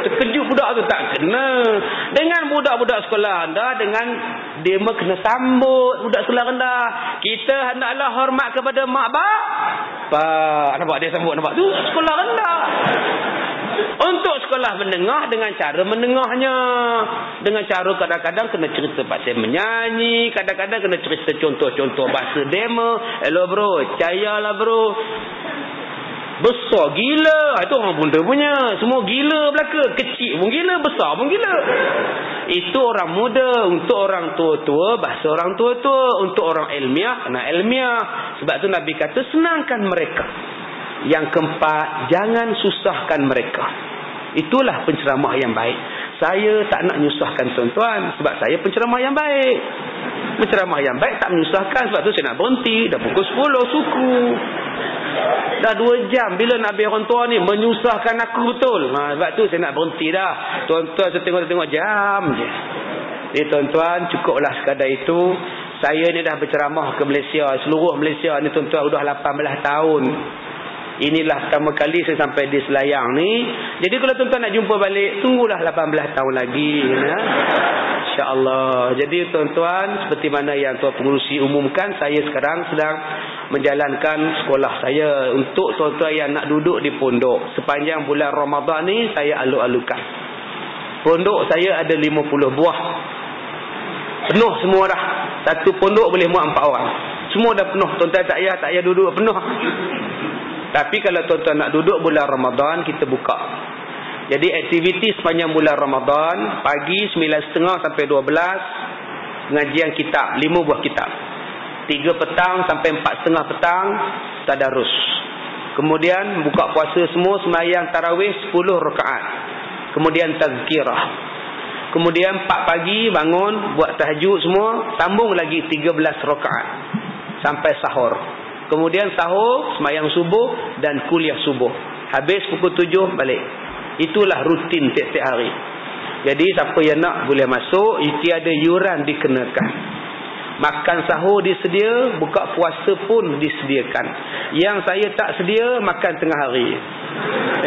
Terkejut budak tu, tak kena. Dengan budak-budak sekolah rendah, dengan dia kena sambut budak sekolah rendah. Kita hendaklah hormat kepada mak bapak. Nampak dia sambut, nampak tu sekolah rendah. Untuk sekolah menengah, dengan cara menengahnya. Dengan cara kadang-kadang kena cerita pasal menyanyi, kadang-kadang kena cerita contoh-contoh bahasa demo. Hello bro, cayalah bro. Besar gila. Itu orang bunda punya. Semua gila belaka. Kecil pun gila, besar pun gila. Itu orang muda. Untuk orang tua-tua, bahasa orang tua-tua. Untuk orang ilmiah, kena ilmiah. Sebab tu Nabi kata, senangkan mereka. Yang keempat, jangan susahkan mereka. Itulah penceramah yang baik. Saya tak nak menyusahkan tuan-tuan. Sebab saya penceramah yang baik. Penceramah yang baik tak menyusahkan. Sebab tu saya nak berhenti. Dah pukul 10 suku. Dah 2 jam. Bila nak habis orang tua ni menyusahkan aku betul. Sebab tu saya nak berhenti dah. Tuan-tuan saya tengok jam je. Jadi tuan-tuan, cukuplah sekadar itu. Saya ni dah berceramah ke Malaysia. Seluruh Malaysia ni tuan-tuan dah 18 tahun. Inilah pertama kali saya sampai di Selayang ni. Jadi kalau tuan-tuan nak jumpa balik, tunggulah 18 tahun lagi. Ya? InsyaAllah. Jadi tuan-tuan, seperti mana yang Tuan Pengerusi umumkan, saya sekarang sedang menjalankan sekolah saya. Untuk tuan-tuan yang nak duduk di pondok, sepanjang bulan Ramadan ni, saya aluk-alukan. Pondok saya ada 50 buah. Penuh semua dah. Satu pondok boleh muat 4 orang. Semua dah penuh. Tuan-tuan tak payah duduk penuh. Tapi kalau tuan-tuan nak duduk bulan Ramadan, kita buka. Jadi aktiviti sepanjang bulan Ramadan, pagi 9.30 sampai 12, pengajian kitab, 5 buah kitab. 3 petang sampai 4.30 petang, tadarus. Kemudian buka puasa semua, sembahyang tarawih 10 rakaat. Kemudian tazkirah. Kemudian 4 pagi bangun, buat tahajud semua, sambung lagi 13 rakaat. Sampai sahur. Kemudian sahur, sembahyang subuh dan kuliah subuh. Habis pukul 7 balik. Itulah rutin tiap-tiap hari. Jadi siapa yang nak boleh masuk. Tiada yuran dikenakan. Makan sahur disedia, buka puasa pun disediakan. Yang saya tak sedia, makan tengah hari.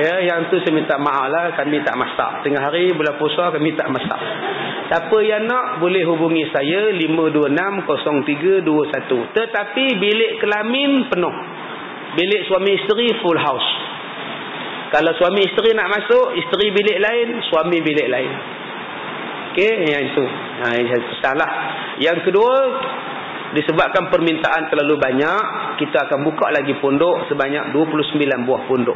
Ya, yang tu saya minta maaf lah, kami tak masak. Tengah hari bulan puasa kami tak masak. Siapa yang nak boleh hubungi saya 5260321. Tetapi bilik kelamin penuh. Bilik suami isteri full house. Kalau suami isteri nak masuk, isteri bilik lain, suami bilik lain. Okey, yang itu. Yang salah. Yang kedua, disebabkan permintaan terlalu banyak, kita akan buka lagi pondok sebanyak 29 buah pondok.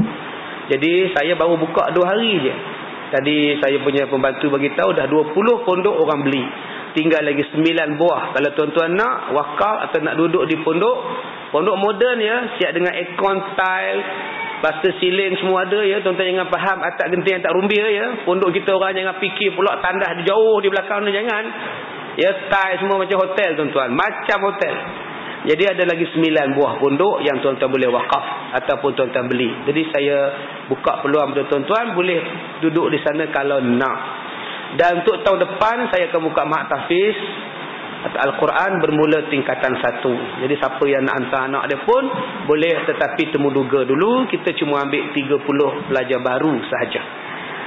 Jadi saya baru buka 2 hari je. Tadi saya punya pembantu bagi tahu dah 20 pondok orang beli. Tinggal lagi 9 buah. Kalau tuan-tuan nak wakaf atau nak duduk di pondok, pondok moden ya, siap dengan aircon, tile, basta siling semua ada ya. Tuan-tuan jangan faham atap genting yang tak rumbia ya. Pondok kita orang jangan fikir pula tandas jauh di belakang ni, jangan. Ya, tile semua macam hotel tuan-tuan, macam hotel. Jadi ada lagi 9 buah pondok yang tuan-tuan boleh wakaf ataupun tuan-tuan beli. Jadi saya buka peluang kepada tuan-tuan boleh duduk di sana kalau nak. Dan untuk tahun depan saya akan buka Mahat Tahfiz Al-Quran bermula tingkatan 1. Jadi siapa yang nak hantar anak dia pun boleh, tetapi temuduga dulu. Kita cuma ambil 30 pelajar baru sahaja.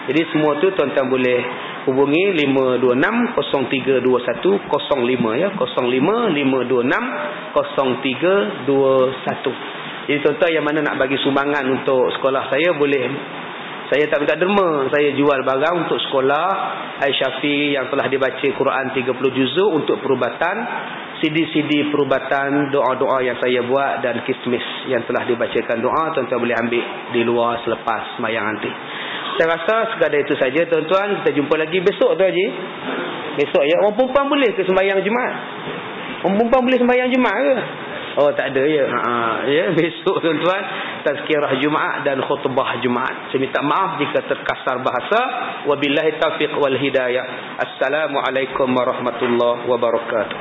Jadi semua tu tuan-tuan boleh hubungi 526-0321-05 ya. 05-526-0321. Jadi tuan-tuan yang mana nak bagi sumbangan untuk sekolah saya boleh. Saya tak minta derma. Saya jual barang untuk sekolah Syafi'i yang telah dibaca Quran 30 juzuk untuk perubatan. CD-CD perubatan, doa-doa yang saya buat dan kismis yang telah dibacakan doa. Tuan-tuan boleh ambil di luar selepas sembahyang nanti. Saya rasa sekadar itu saja tuan-tuan. Kita jumpa lagi besok tu Haji. Besok ya. Orang perempuan boleh ke sembahyang Jumaat? Orang perempuan boleh sembahyang Jumaat ke? Oh tak ada ya. Ya, besok tuan-tuan tazkirah Jumaat dan khutbah Jumaat. Saya minta maaf jika terkasar bahasa. Wabillahi taufiq wal hidayah. Assalamualaikum warahmatullahi wabarakatuh.